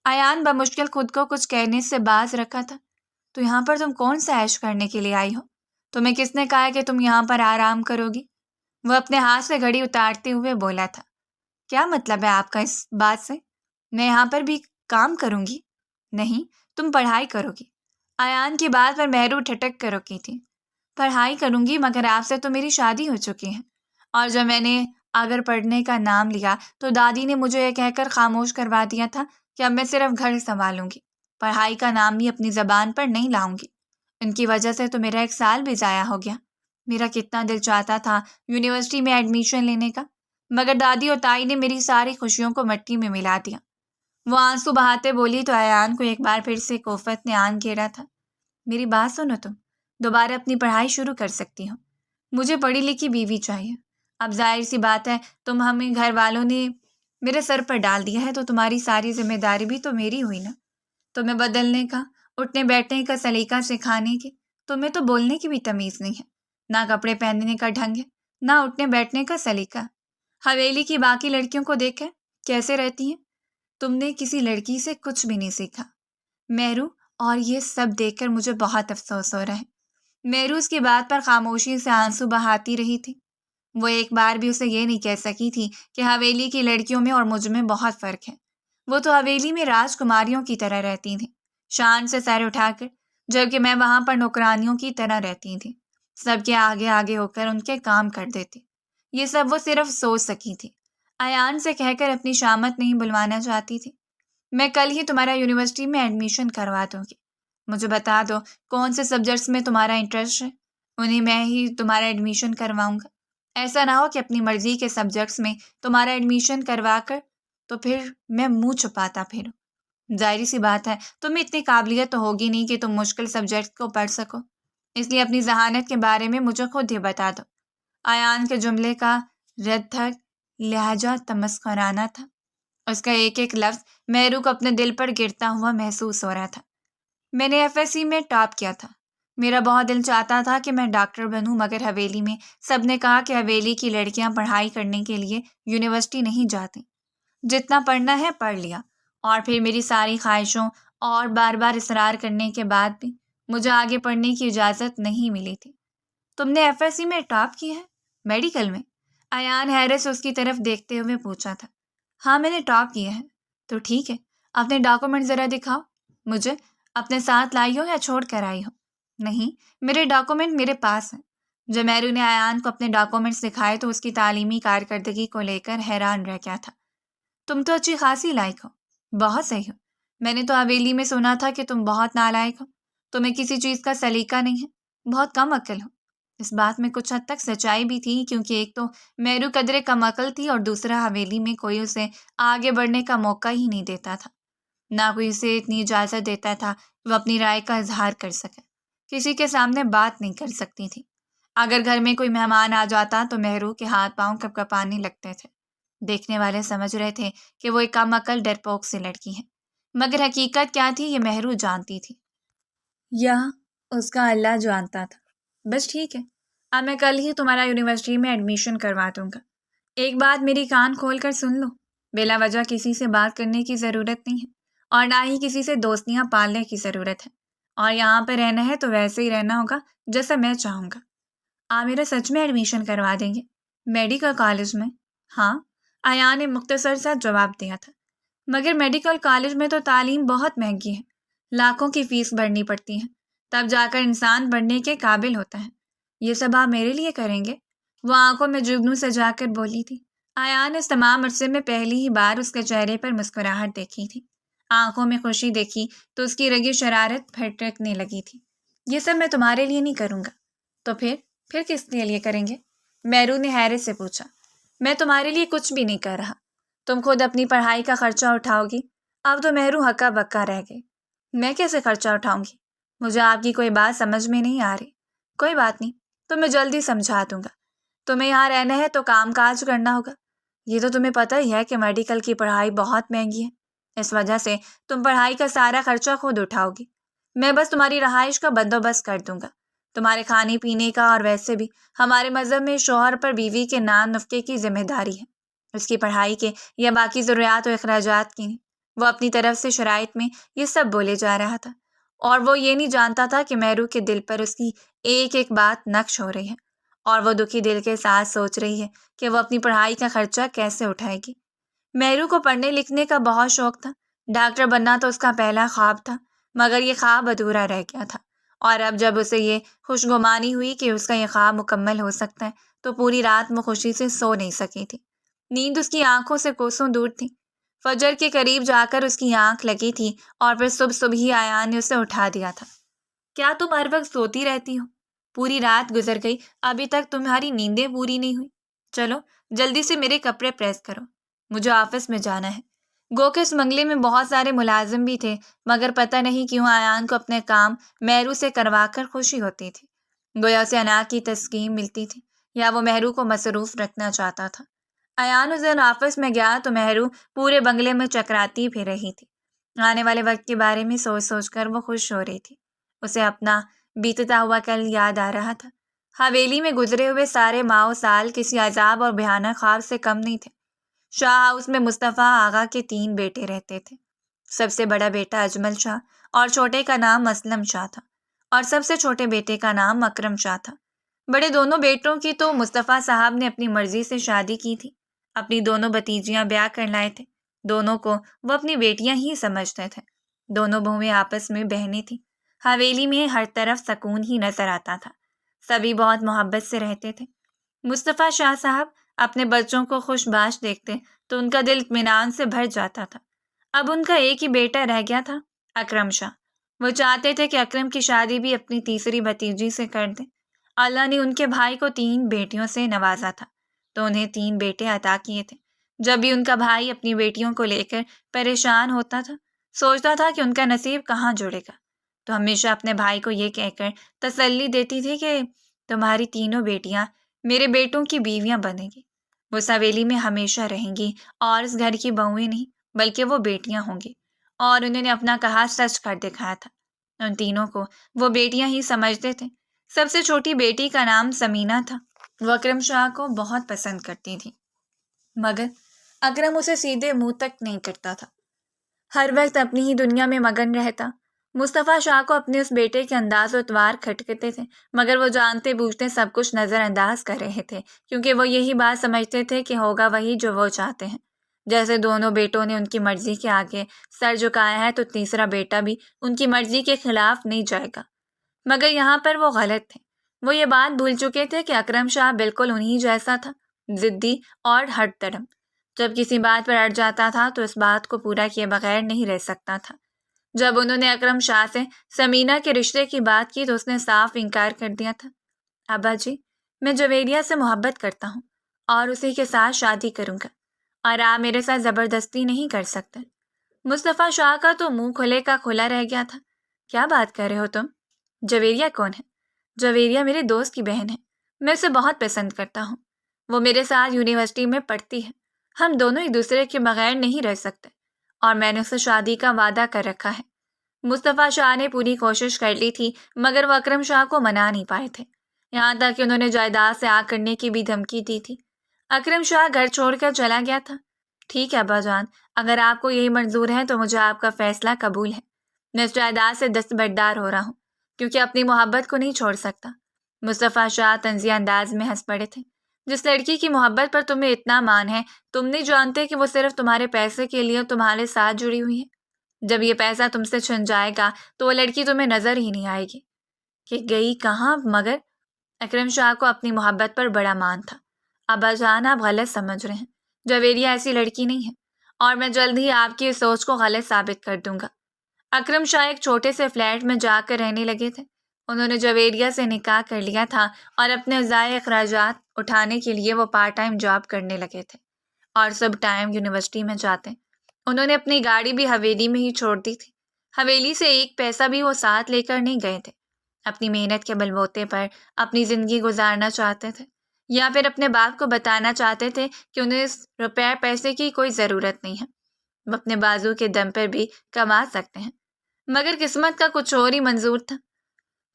ایان بمشکل خود کو کچھ کہنے سے باز رکھا تھا۔ تو یہاں پر تم کون سا عیش کرنے کے لیے آئی ہو؟ تمہیں کس نے کہا کہ تم یہاں پر آرام کرو گی؟ وہ اپنے ہاتھ سے گھڑی اتارتے ہوئے بولا تھا۔ کیا مطلب ہے آپ کا اس بات سے؟ میں یہاں پر بھی کام کروں گی؟ نہیں، تم پڑھائی کرو گی۔ ایان کی بات پر مہرو ٹھٹک کر رکی تھی۔ پڑھائی کروں گی، مگر آپ سے تو میری شادی ہو چکی ہے، اور جب میں نے اگر پڑھنے کا نام لیا تو دادی نے مجھے یہ کہہ کر خاموش کروا دیا تھا کہ اب میں صرف گھر سنبھالوں گی، پڑھائی کا نام بھی اپنی زبان پر نہیں لاؤں گی۔ ان کی وجہ سے تو میرا 1 سال بھی ضائع ہو گیا۔ میرا کتنا دل چاہتا تھا یونیورسٹی میں ایڈمیشن لینے کا، مگر دادی اور تائی نے میری ساری خوشیوں کو مٹی میں ملا دیا۔ وہ آنسو بہاتے بولی تو ایان کو ایک بار پھر سے کوفت نے آن گھیرا تھا۔ میری بات سنو، تم دوبارہ اپنی پڑھائی شروع کر سکتی ہو۔ مجھے پڑھی لکھی بیوی چاہیے۔ اب ظاہر سی بات ہے تم ہمیں گھر والوں نے میرے سر پر ڈال دیا ہے تو تمہاری ساری ذمہ داری بھی تو میری ہوئی نا۔ تمہیں بدلنے کا، اٹھنے بیٹھنے کا سلیقہ سکھانے کی، تمہیں تو بولنے کی بھی تمیز نہیں ہے، نہ کپڑے پہننے کا ڈھنگ ہے، نہ اٹھنے بیٹھنے کا سلیقہ۔ حویلی کی باقی لڑکیوں کو دیکھ کیسے رہتی ہیں؟ تم نے کسی لڑکی سے کچھ بھی نہیں سیکھا مہرو، اور یہ سب دیکھ کر مجھے بہت افسوس ہو رہا ہے۔ مہرو اس کی بات پر خاموشی سے آنسو بہاتی رہی تھی۔ وہ ایک بار بھی اسے یہ نہیں کہہ سکی تھی کہ حویلی کی لڑکیوں میں اور مجھ میں بہت فرق ہے۔ وہ تو حویلی میں راجکماریوں کی طرح رہتی تھیں، شان سے سر اٹھا کر، جبکہ میں وہاں پر نوکرانیوں کی طرح رہتی تھی، سب کے آگے آگے ہو کر ان کے کام کر دیتی۔ یہ سب وہ صرف سوچ سکی تھی، ایان سے کہہ کر اپنی شامت نہیں بلوانا چاہتی تھی۔ میں کل ہی تمہارا یونیورسٹی میں ایڈمیشن کروا دوں گی، مجھے بتا دو کون سے سبجیکٹس میں تمہارا انٹرسٹ ہے، انہیں میں ہی تمہارا ایڈمیشن کرواؤں گا۔ ایسا نہ ہو کہ اپنی مرضی کے سبجیکٹس میں تمہارا ایڈمیشن کروا کر تو پھر میں منہ چھپاتا پھروں۔ ظاہری سی بات ہے تم میں اتنی قابلیت تو ہوگی نہیں کہ تم مشکل سبجیکٹ کو پڑھ سکو، اس لیے اپنی ذہانت کے بارے میں مجھے خود ہی بتا دو۔ ایان کے جملے کا ردھک لہجہ تمسخرانہ تھا، اس کا ایک ایک لفظ مہرو کو اپنے دل پر گرتا ہوا محسوس ہو رہا تھا۔ میں نے FSC میں ٹاپ کیا تھا، میرا بہت دل چاہتا تھا کہ میں ڈاکٹر بنوں، مگر حویلی میں سب نے کہا کہ حویلی کی لڑکیاں پڑھائی کرنے کے لیے یونیورسٹی نہیں جاتی، جتنا پڑھنا ہے پڑھ لیا، اور پھر میری ساری خواہشوں اور بار بار اصرار کرنے کے بعد بھی مجھے آگے پڑھنے کی اجازت نہیں ملی تھی۔ تم نے FSC میں ٹاپ کی ہے؟ میڈیکل میں؟ ایان حیرت سے اس کی طرف دیکھتے ہوئے پوچھا تھا۔ ہاں میں نے ٹاپ کیا ہے۔ تو ٹھیک ہے، اپنے ڈاکومنٹ ذرا دکھاؤ مجھے، اپنے ساتھ لائی ہو یا چھوڑ کر آئی ہو؟ نہیں، میرے ڈاکومنٹ میرے پاس ہیں۔ جب مہرو نے ایان کو اپنے ڈاکومنٹس دکھائے تو اس کی تعلیمی کارکردگی کو لے کر حیران رہ گیا تھا۔ تم تو اچھی خاصی لائق ہو، بہت صحیح ہو۔ میں نے تو حویلی میں سنا تھا کہ تم بہت نالائق ہو، تمہیں کسی چیز کا سلیقہ نہیں ہے، بہت کم عقل ہو۔ اس بات میں کچھ حد تک سچائی بھی تھی، کیونکہ ایک تو مہرو قدرے کم عقل تھی اور دوسرا حویلی میں کوئی اسے آگے بڑھنے کا موقع ہی نہیں دیتا تھا، نہ کوئی اسے اتنی اجازت دیتا تھا وہ اپنی رائے کا اظہار کر سکے، کسی کے سامنے بات نہیں کر سکتی تھی۔ اگر گھر میں کوئی مہمان آ جاتا تو مہرو کے ہاتھ پاؤں کپ کپانے لگتے تھے۔ دیکھنے والے سمجھ رہے تھے کہ وہ ایک کم عقل ڈرپوک سی لڑکی ہے، مگر حقیقت کیا تھی یہ مہرو جانتی تھی، یا اس کا اللہ جانتا تھا۔ بس ٹھیک ہے، اب میں کل ہی تمہارا یونیورسٹی میں ایڈمیشن کروا دوں گا۔ ایک بات میری کان کھول کر سن لو، بلا وجہ کسی سے بات کرنے کی ضرورت نہیں ہے، اور نہ ہی کسی سے دوستیاں پالنے کی ضرورت ہے، اور یہاں پہ رہنا ہے تو ویسے ہی رہنا ہوگا جیسا میں چاہوں گا۔ آپ میرا سچ میں ایڈمیشن کروا دیں گے؟ میڈیکل کالج میں؟ ہاں، ایان نے مختصر سا جواب دیا تھا۔ مگر میڈیکل کالج میں تو تعلیم بہت مہنگی ہے، لاکھوں کی فیس بھرنی پڑتی ہے، تب جا کر انسان بڑھنے کے قابل ہوتا ہے۔ یہ سب آپ میرے لیے کریں گے؟ وہ آنکھوں میں جگنو سے جا کر بولی تھی۔ ایان نے اس تمام عرصے میں پہلی ہی بار اس کے چہرے پر مسکراہٹ دیکھی تھی، آنکھوں میں خوشی دیکھی تو اس کی رگی شرارت پھٹکنے لگی تھی۔ یہ سب میں تمہارے لیے نہیں کروں گا، تو پھر کس کے لیے کریں گے؟ مہرو نے حیرت سے پوچھا۔ میں تمہارے لیے کچھ بھی نہیں کر رہا، تم خود اپنی پڑھائی کا خرچہ اٹھاؤ گی۔ اب تو مہرو ہکا بکا رہ گئی۔ میں کیسے خرچہ اٹھاؤں گی؟ مجھے آپ کی کوئی بات سمجھ میں نہیں آ رہی۔ کوئی بات نہیں، تو میں جلدی سمجھا دوں گا۔ تمہیں یہاں رہنا ہے تو کام کاج کرنا ہوگا، یہ تو تمہیں پتہ ہی ہے کہ میڈیکل کی پڑھائی بہت مہنگی ہے، اس وجہ سے تم پڑھائی کا سارا خرچہ خود اٹھاؤ گی، میں بس تمہاری رہائش کا بندوبست کر دوں گا، تمہارے کھانے پینے کا، اور ویسے بھی ہمارے مذہب میں شوہر پر بیوی کے نان نفقے کی ذمہ داری ہے، اس کی پڑھائی کے یا باقی ضروریات و اخراجات کی نہیں۔ وہ اپنی طرف سے شرائط میں یہ سب بولے جا رہا تھا، اور وہ یہ نہیں جانتا تھا کہ مہرو کے دل پر اس کی ایک ایک بات نقش ہو رہی ہے، اور وہ دکھی دل کے ساتھ سوچ رہی ہے کہ وہ اپنی پڑھائی کا خرچہ کیسے اٹھائے گی۔ مہرو کو پڑھنے لکھنے کا بہت شوق تھا، ڈاکٹر بننا تو اس کا پہلا خواب تھا، مگر یہ خواب ادھورا رہ گیا تھا، اور اب جب اسے یہ خوشگمانی ہوئی کہ اس کا یہ خواب مکمل ہو سکتا ہے تو پوری رات وہ خوشی سے سو نہیں سکی تھی۔ نیند اس کی آنکھوں سے کوسوں دور تھی۔ فجر کے قریب جا کر اس کی آنکھ لگی تھی، اور پھر صبح ہی ایان نے اسے اٹھا دیا تھا۔ کیا تم ہر وقت سوتی رہتی ہو؟ پوری رات گزر گئی، ابھی تک تمہاری نیندیں پوری نہیں ہوئی۔ چلو جلدی سے میرے کپڑے پریس کرو، مجھے آفس میں جانا ہے۔ گو کہ اس بنگلے میں بہت سارے ملازم بھی تھے، مگر پتہ نہیں کیوں ایان کو اپنے کام مہرو سے کروا کر خوشی ہوتی تھی، گویا اسے انا کی تسکین ملتی تھی، یا وہ مہرو کو مصروف رکھنا چاہتا تھا۔ ایان اس دن آفس میں گیا تو مہرو پورے بنگلے میں چکراتی پھر رہی تھی، آنے والے وقت کے بارے میں سوچ سوچ کر وہ خوش ہو رہی تھی۔ اسے اپنا بیتتا ہوا کل یاد آ رہا تھا۔ حویلی میں گزرے ہوئے سارے ماہ و سال کسی عذاب اور بھیانک خواب سے کم نہیں تھے۔ شاہ ہاؤس میں مصطفیٰ آغا کے 3 بیٹے رہتے تھے، سب سے بڑا بیٹا اجمل شاہ اور چھوٹے کا نام اسلم شاہ تھا۔ اور سب سے چھوٹے بیٹے کا نام اکرم شاہ تھا۔ بڑے دونوں بیٹوں کی تو مصطفیٰ صاحب نے اپنی مرضی سے شادی کی تھی، اپنی دونوں بھتیجیاں بیاہ کر لائے تھے۔ دونوں کو وہ اپنی بیٹیاں ہی سمجھتے تھے۔ دونوں بہویں آپس میں بہنیں تھیں۔ حویلی میں ہر طرف سکون ہی نظر آتا تھا، سبھی بہت محبت سے رہتے تھے۔ مصطفیٰ شاہ صاحب اپنے بچوں کو خوش باش دیکھتے تو ان کا دل اطمینان سے بھر جاتا تھا۔ اب ان کا ایک ہی بیٹا رہ گیا تھا، اکرم شاہ۔ وہ چاہتے تھے کہ اکرم کی شادی بھی اپنی تیسری بھتیجی سے کر دیں۔ اللہ نے ان کے بھائی کو 3 بیٹیوں سے نوازا تھا تو انہیں 3 بیٹے عطا کیے تھے۔ جب بھی ان کا بھائی اپنی بیٹیوں کو لے کر پریشان ہوتا تھا، سوچتا تھا کہ ان کا نصیب کہاں جڑے گا، تو ہمیشہ اپنے بھائی کو یہ کہہ کر تسلی دیتی تھی کہ تمہاری تینوں بیٹیاں میرے بیٹوں کی بیویاں بنیں گی، وہ اس حویلی میں ہمیشہ رہیں گی اور اس گھر کی بہویں نہیں بلکہ وہ بیٹیاں ہوں گی۔ اور انہوں نے اپنا کہا سچ کر دکھایا تھا۔ ان تینوں کو وہ بیٹیاں ہی سمجھتے تھے۔ سب سے چھوٹی بیٹی کا نام سمینہ تھا۔ وہ اکرم شاہ کو بہت پسند کرتی تھی، مگر اکرم اسے سیدھے منہ تک نہیں کرتا تھا، ہر وقت اپنی ہی دنیا میں مگن رہتا۔ مصطفیٰ شاہ کو اپنے اس بیٹے کے انداز و اطوار کھٹکتے تھے، مگر وہ جانتے بوجھتے سب کچھ نظر انداز کر رہے تھے، کیونکہ وہ یہی بات سمجھتے تھے کہ ہوگا وہی جو وہ چاہتے ہیں۔ جیسے دونوں بیٹوں نے ان کی مرضی کے آگے سر جھکایا ہے تو تیسرا بیٹا بھی ان کی مرضی کے خلاف نہیں جائے گا۔ مگر یہاں پر وہ غلط تھے۔ وہ یہ بات بھول چکے تھے کہ اکرم شاہ بالکل انہی جیسا تھا، ضدی اور ہٹ درم۔ جب کسی بات پر اڑ جاتا تھا تو اس بات کو پورا کیے بغیر نہیں رہ سکتا تھا۔ جب انہوں نے اکرم شاہ سے سمینہ کے رشتے کی بات کی تو اس نے صاف انکار کر دیا تھا۔ ابا جی، میں جویریہ سے محبت کرتا ہوں اور اسی کے ساتھ شادی کروں گا، اور آپ میرے ساتھ زبردستی نہیں کر سکتے۔ مصطفیٰ شاہ کا تو منہ کھلے کا کھلا رہ گیا تھا۔ کیا بات کر رہے ہو تم؟ جویریہ کون ہے؟ جویریہ میرے دوست کی بہن ہے، میں اسے بہت پسند کرتا ہوں۔ وہ میرے ساتھ یونیورسٹی میں پڑھتی ہے، ہم دونوں ایک دوسرے کے بغیر نہیں رہ سکتے، اور میں نے اسے شادی کا وعدہ کر رکھا ہے۔ مصطفیٰ شاہ نے پوری کوشش کر لی تھی مگر وہ اکرم شاہ کو منا نہیں پائے تھے، یہاں تک کہ انہوں نے جائیداد سے آگ کرنے کی بھی دھمکی دی تھی۔ اکرم شاہ گھر چھوڑ کر چلا گیا تھا۔ ٹھیک ہے ابا جان، اگر آپ کو یہی منظور ہے تو مجھے آپ کا فیصلہ قبول ہے۔ میں اس جائیداد سے دستبردار ہو رہا ہوں کیونکہ اپنی محبت کو نہیں چھوڑ سکتا۔ مصطفیٰ شاہ طنزیہ انداز میں ہنس پڑے تھے۔ جس لڑکی کی محبت پر تمہیں اتنا مان ہے، تم نہیں جانتے کہ وہ صرف تمہارے پیسے کے لیے تمہارے ساتھ جڑی ہوئی ہے۔ جب یہ پیسہ تم سے چھن جائے گا تو وہ لڑکی تمہیں نظر ہی نہیں آئے گی۔ کہ گئی کہاں؟ مگر اکرم شاہ کو اپنی محبت پر بڑا مان تھا۔ ابا جان، آپ غلط سمجھ رہے ہیں، جویریہ ایسی لڑکی نہیں ہے، اور میں جلد ہی آپ کی اس سوچ کو غلط ثابت کر دوں گا۔ اکرم شاہ ایک چھوٹے سے فلیٹ میں جا کر رہنے لگے تھے۔ انہوں نے جویریہ سے نکاح کر لیا تھا اور اپنے ضائع اخراجات اٹھانے کے لیے وہ پارٹ ٹائم جاب کرنے لگے تھے اور سب ٹائم یونیورسٹی میں جاتے۔ انہوں نے اپنی گاڑی بھی حویلی میں ہی چھوڑ دی تھی۔ حویلی سے ایک پیسہ بھی وہ ساتھ لے کر نہیں گئے تھے۔ اپنی محنت کے بل بوتے پر اپنی زندگی گزارنا چاہتے تھے، یا پھر اپنے باپ کو بتانا چاہتے تھے کہ انہیں اس روپے پیسے کی کوئی ضرورت نہیں ہے، وہ اپنے بازو کے دم پر بھی کما سکتے ہیں۔ مگر قسمت کا کچھ اور ہی منظور تھا۔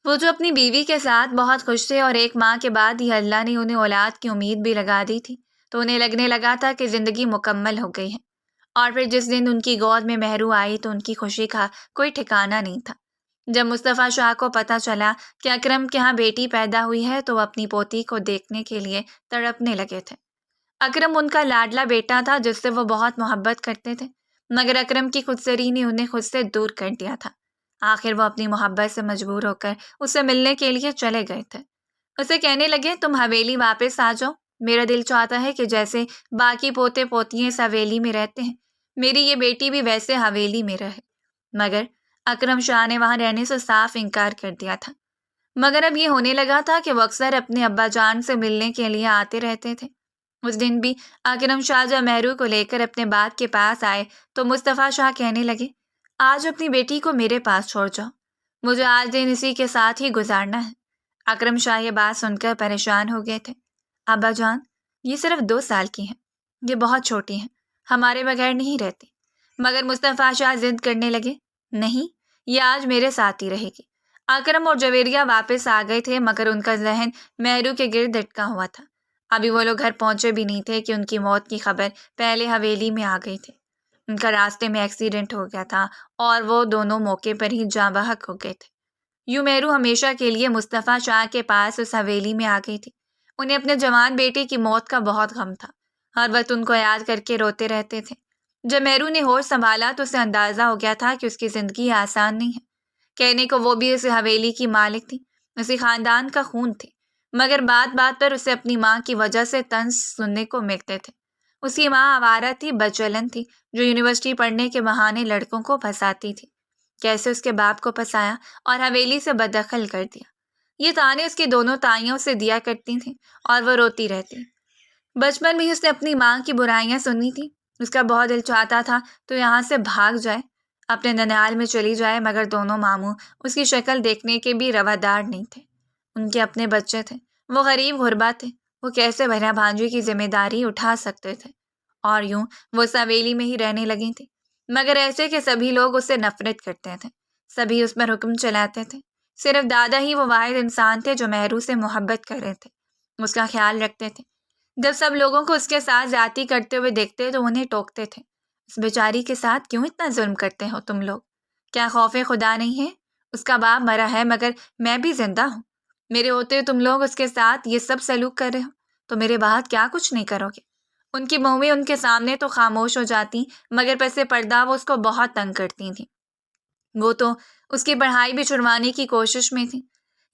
وہ جو اپنی بیوی کے ساتھ بہت خوش تھے اور ایک ماہ کے بعد ہی اللہ نے انہیں اولاد کی امید بھی لگا دی تھی، تو انہیں لگنے لگا تھا کہ زندگی مکمل ہو گئی ہے۔ اور پھر جس دن ان کی گود میں مہرو آئی تو ان کی خوشی کا کوئی ٹھکانہ نہیں تھا۔ جب مصطفیٰ شاہ کو پتہ چلا کہ اکرم کے ہاں بیٹی پیدا ہوئی ہے تو وہ اپنی پوتی کو دیکھنے کے لیے تڑپنے لگے تھے۔ اکرم ان کا لاڈلا بیٹا تھا جس سے وہ بہت محبت کرتے تھے، مگر اکرم کی خودسری نے انہیں خود سے دور کر دیا تھا۔ آخر وہ اپنی محبت سے مجبور ہو کر اسے ملنے کے لیے چلے گئے تھے۔ اسے کہنے لگے، تم حویلی واپس آ جاؤ، میرا دل چاہتا ہے کہ جیسے باقی پوتے پوتیاں اس حویلی میں رہتے ہیں، میری یہ بیٹی بھی ویسے حویلی میں رہے۔ مگر اکرم شاہ نے وہاں رہنے سے صاف انکار کر دیا تھا۔ مگر اب یہ ہونے لگا تھا کہ وہ اکثر اپنے ابا جان سے ملنے کے لیے آتے رہتے تھے۔ اس دن بھی اکرم شاہ جب مہرو کو لے کر اپنے باپ کے پاس آئے تو مصطفیٰ شاہ کہنے لگے، آج اپنی بیٹی کو میرے پاس چھوڑ جاؤ، مجھے آج دن اسی کے ساتھ ہی گزارنا ہے۔ اکرم شاہ یہ بات سن کر پریشان ہو گئے تھے۔ ابا جان، یہ صرف 2 سال کی ہیں، یہ بہت چھوٹی ہیں، ہمارے بغیر نہیں رہتی۔ مگر مصطفیٰ شاہ ضد کرنے لگے، نہیں، یہ آج میرے ساتھ ہی رہے گی۔ اکرم اور جویریہ واپس آ گئے تھے مگر ان کا ذہن مہرو کے گرد اٹکا ہوا تھا۔ ابھی وہ لوگ گھر پہنچے بھی نہیں تھے کہ ان کی موت کی خبر پہلے حویلی میں آ گئی تھی۔ ان کا راستے میں ایکسیڈنٹ ہو گیا تھا اور وہ دونوں موقع پر ہی جاں بحق ہو گئے تھے۔ یوں مہرو ہمیشہ کے لیے مصطفیٰ شاہ کے پاس اس حویلی میں آ گئی تھی۔ انہیں اپنے جوان بیٹے کی موت کا بہت غم تھا، ہر وقت ان کو یاد کر کے روتے رہتے تھے۔ جب مہرو نے ہوش سنبھالا تو اسے اندازہ ہو گیا تھا کہ اس کی زندگی آسان نہیں ہے۔ کہنے کو وہ بھی اس حویلی کی مالک تھی، اسی خاندان کا خون تھی، مگر بات بات پر اسے اپنی ماں کی وجہ سے طنز سننے کو ملتے تھے۔ اس کی ماں آوارہ تھی، بدچلن تھی، جو یونیورسٹی پڑھنے کے بہانے لڑکوں کو پھنساتی تھی۔ کیسے اس کے باپ کو پھنسایا اور حویلی سے بددخل کر دیا، یہ تانے اس کی دونوں تائیوں سے دیا کرتی تھیں اور وہ روتی رہتی۔ بچپن میں ہی اس نے اپنی ماں کی برائیاں سنی تھیں۔ اس کا بہت دل چاہتا تھا تو یہاں سے بھاگ جائے، اپنے ننیال میں چلی جائے، مگر دونوں ماموں اس کی شکل دیکھنے کے بھی روادار نہیں تھے۔ ان کے اپنے بچے تھے، وہ غریب غربا تھے، وہ کیسے بھیا بھانجی کی ذمہ داری اٹھا سکتے تھے؟ اور یوں وہ اس حویلی میں ہی رہنے لگی تھی، مگر ایسے کہ سبھی لوگ اس سے نفرت کرتے تھے، سبھی اس پر حکم چلاتے تھے۔ صرف دادا ہی وہ واحد انسان تھے جو مہرو سے محبت کر رہے تھے، اس کا خیال رکھتے تھے۔ جب سب لوگوں کو اس کے ساتھ زیادتی کرتے ہوئے دیکھتے تو انہیں ٹوکتے تھے، اس بیچاری کے ساتھ کیوں اتنا ظلم کرتے ہو تم لوگ؟ کیا خوف خدا نہیں ہے؟ اس کا باپ مرا ہے مگر میں بھی زندہ ہوں، میرے ہوتے تم لوگ اس کے ساتھ یہ سب سلوک کر رہے ہو تو میرے بعد کیا کچھ نہیں کرو گے؟ ان کی بہویں ان کے سامنے تو خاموش ہو جاتی، مگر پس پردہ وہ اس کو بہت تنگ کرتی تھیں۔ وہ تو اس کی پڑھائی بھی چھڑوانے کی کوشش میں تھی۔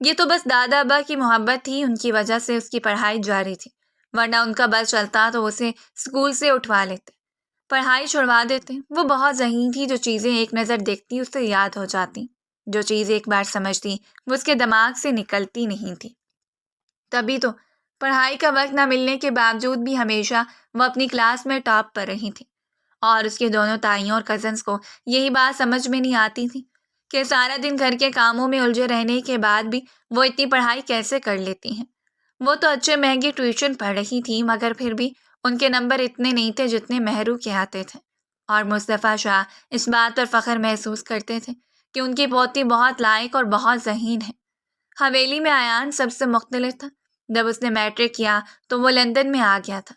یہ تو بس دادا ابا کی محبت تھی، ان کی وجہ سے اس کی پڑھائی جاری تھی، ورنہ ان کا بس چلتا تو اسے اسکول سے اٹھوا لیتے، پڑھائی چھڑوا دیتے۔ وہ بہت ذہین تھی، جو چیزیں ایک نظر دیکھتی اس سے یاد ہو جاتی، جو چیز ایک بار سمجھتی وہ اس کے دماغ سے نکلتی نہیں تھی۔ تبھی تو پڑھائی کا وقت نہ ملنے کے باوجود بھی ہمیشہ وہ اپنی کلاس میں ٹاپ پر رہی تھی، اور اس کے دونوں تائیوں اور کزنس کو یہی بات سمجھ میں نہیں آتی تھی کہ سارا دن گھر کے کاموں میں الجھے رہنے کے بعد بھی وہ اتنی پڑھائی کیسے کر لیتی ہیں۔ وہ تو اچھے مہنگی ٹیوشن پڑھ رہی تھی، مگر پھر بھی ان کے نمبر اتنے نہیں تھے جتنے مہرو کے آتے تھے، اور مصطفیٰ شاہ اس بات پر فخر محسوس کرتے تھے کہ ان کی پوتی بہت لائق اور بہت ذہین ہے۔ حویلی میں ایان سب سے مختلف تھا۔ جب اس نے میٹرک کیا تو وہ لندن میں آ گیا تھا،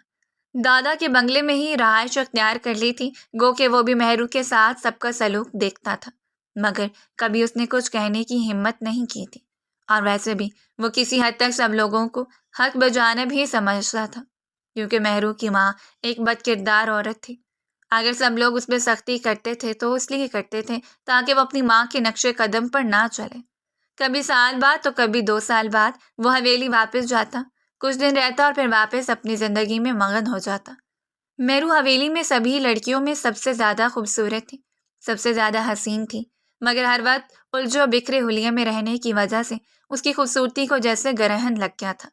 دادا کے بنگلے میں ہی رہائش اختیار کر لی تھی، گو کہ وہ بھی مہرو کے ساتھ سب کا سلوک دیکھتا تھا، مگر کبھی اس نے کچھ کہنے کی ہمت نہیں کی تھی، اور ویسے بھی وہ کسی حد تک سب لوگوں کو حق بجانب ہی سمجھتا تھا، کیونکہ مہرو کی ماں ایک بد کردار عورت تھی۔ اگر سب لوگ اس پہ سختی کرتے تھے تو اس لیے کرتے تھے تاکہ وہ اپنی ماں کے نقش قدم پر نہ چلے۔ کبھی سال بعد تو کبھی 2 سال بعد وہ حویلی واپس جاتا، کچھ دن رہتا اور پھر واپس اپنی زندگی میں مگن ہو جاتا۔ مہرو حویلی میں سبھی لڑکیوں میں سب سے زیادہ خوبصورت تھی، سب سے زیادہ حسین تھی، مگر ہر وقت الجھے و بکھرے حلیے میں رہنے کی وجہ سے اس کی خوبصورتی کو جیسے گرہن لگ گیا تھا۔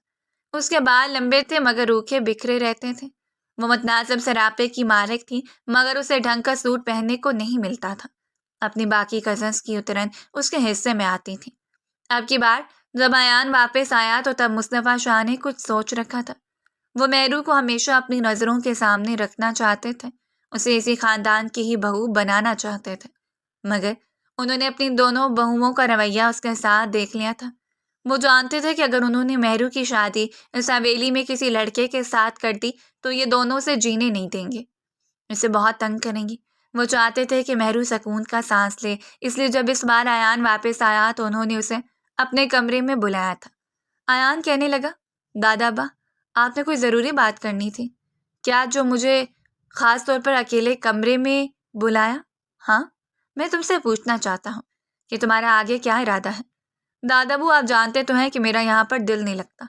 اس کے بال لمبے تھے مگر روکھے بکھرے رہتے تھے۔ وہ متناسب سراپے کی مالک تھی، مگر اسے ڈھنگ کا سوٹ پہننے کو نہیں ملتا تھا۔ اپنی باقی کزنس کی اترن اس کے حصے میں آتی تھی۔ اب کی بار جب ایان واپس آیا تو تب مصطفیٰ شاہ نے کچھ سوچ رکھا تھا۔ وہ مہرو کو ہمیشہ اپنی نظروں کے سامنے رکھنا چاہتے تھے، اسے اسی خاندان کی ہی بہو بنانا چاہتے تھے، مگر انہوں نے اپنی دونوں بہوؤں کا رویہ اس کے ساتھ دیکھ لیا تھا۔ وہ جانتے تھے کہ اگر انہوں نے مہرو کی شادی اس حویلی میں کسی لڑکے کے ساتھ کر دی تو یہ دونوں سے جینے نہیں دیں گے، اسے بہت تنگ کریں گی۔ وہ چاہتے تھے کہ مہرو سکون کا سانس لے، اس لیے جب اس بار ایان واپس آیا تو انہوں نے اسے اپنے کمرے میں بلایا تھا۔ ایان کہنے لگا، دادا ابا، آپ نے کوئی ضروری بات کرنی تھی کیا، جو مجھے خاص طور پر اکیلے کمرے میں بلایا؟ ہاں، میں تم سے پوچھنا چاہتا ہوں کہ تمہارا آگے کیا ارادہ ہے؟ دادا ابو، آپ جانتے تو ہیں کہ میرا یہاں پر دل نہیں لگتا،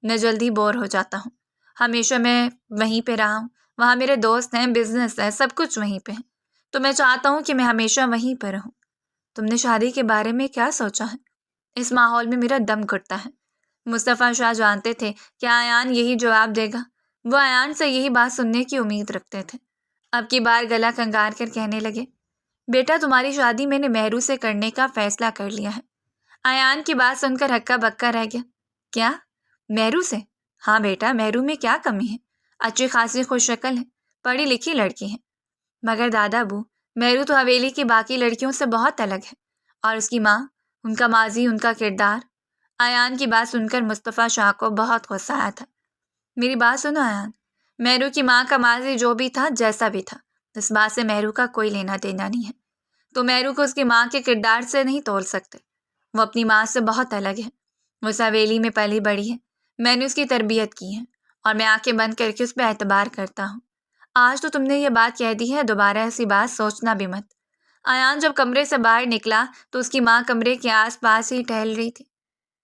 میں جلدی بور ہو جاتا ہوں، ہمیشہ میں وہیں پہ رہا ہوں، وہاں میرے دوست ہیں، بزنس ہے، سب کچھ وہیں پہ ہے، تو میں چاہتا ہوں کہ میں ہمیشہ وہیں پہ رہوں۔ تم نے شادی کے بارے میں کیا سوچا ہے؟ اس ماحول میں میرا دم گھٹتا ہے۔ مصطفیٰ شاہ جانتے تھے کہ ایان یہی جواب دے گا، وہ ایان سے یہی بات سننے کی امید رکھتے تھے۔ اب کی بار گلا کنگار کر کہنے لگے، بیٹا تمہاری شادی میں نے مہرو سے کرنے کا فیصلہ کر لیا ہے۔ ایان کی بات سن کر ہکا بکا رہ گیا، کیا مہرو سے؟ ہاں بیٹا، مہرو میں کیا کمی ہے، اچھی خاصی خوش شکل ہے، پڑھی لکھی لڑکی ہے، مگر دادا ابو مہرو تو حویلی کی باقی لڑکیوں سے بہت الگ ہے، اور اس کی ماں، ان کا ماضی، ان کا کردار۔ ایان کی بات سن کر مصطفیٰ شاہ کو بہت غصہ آیا تھا۔ میری بات سنو ایان، مہرو کی ماں کا ماضی جو بھی تھا، جیسا بھی تھا، اس بات سے مہرو کا کوئی لینا دینا نہیں ہے۔ تو مہرو کو اس کی ماں کے کردار سے نہیں تول سکتے، وہ اپنی ماں سے بہت الگ ہے۔ وہ اس حویلی میں پلی بڑی ہے، میں نے اس کی تربیت کی ہے اور میں آنکھیں بند کر کے اس پہ اعتبار کرتا ہوں۔ آج تو تم نے یہ بات کہہ دی ہے، دوبارہ ایسی بات سوچنا بھی مت۔ ایان جب کمرے سے باہر نکلا تو اس کی ماں کمرے کے آس پاس ہی ٹہل رہی تھی۔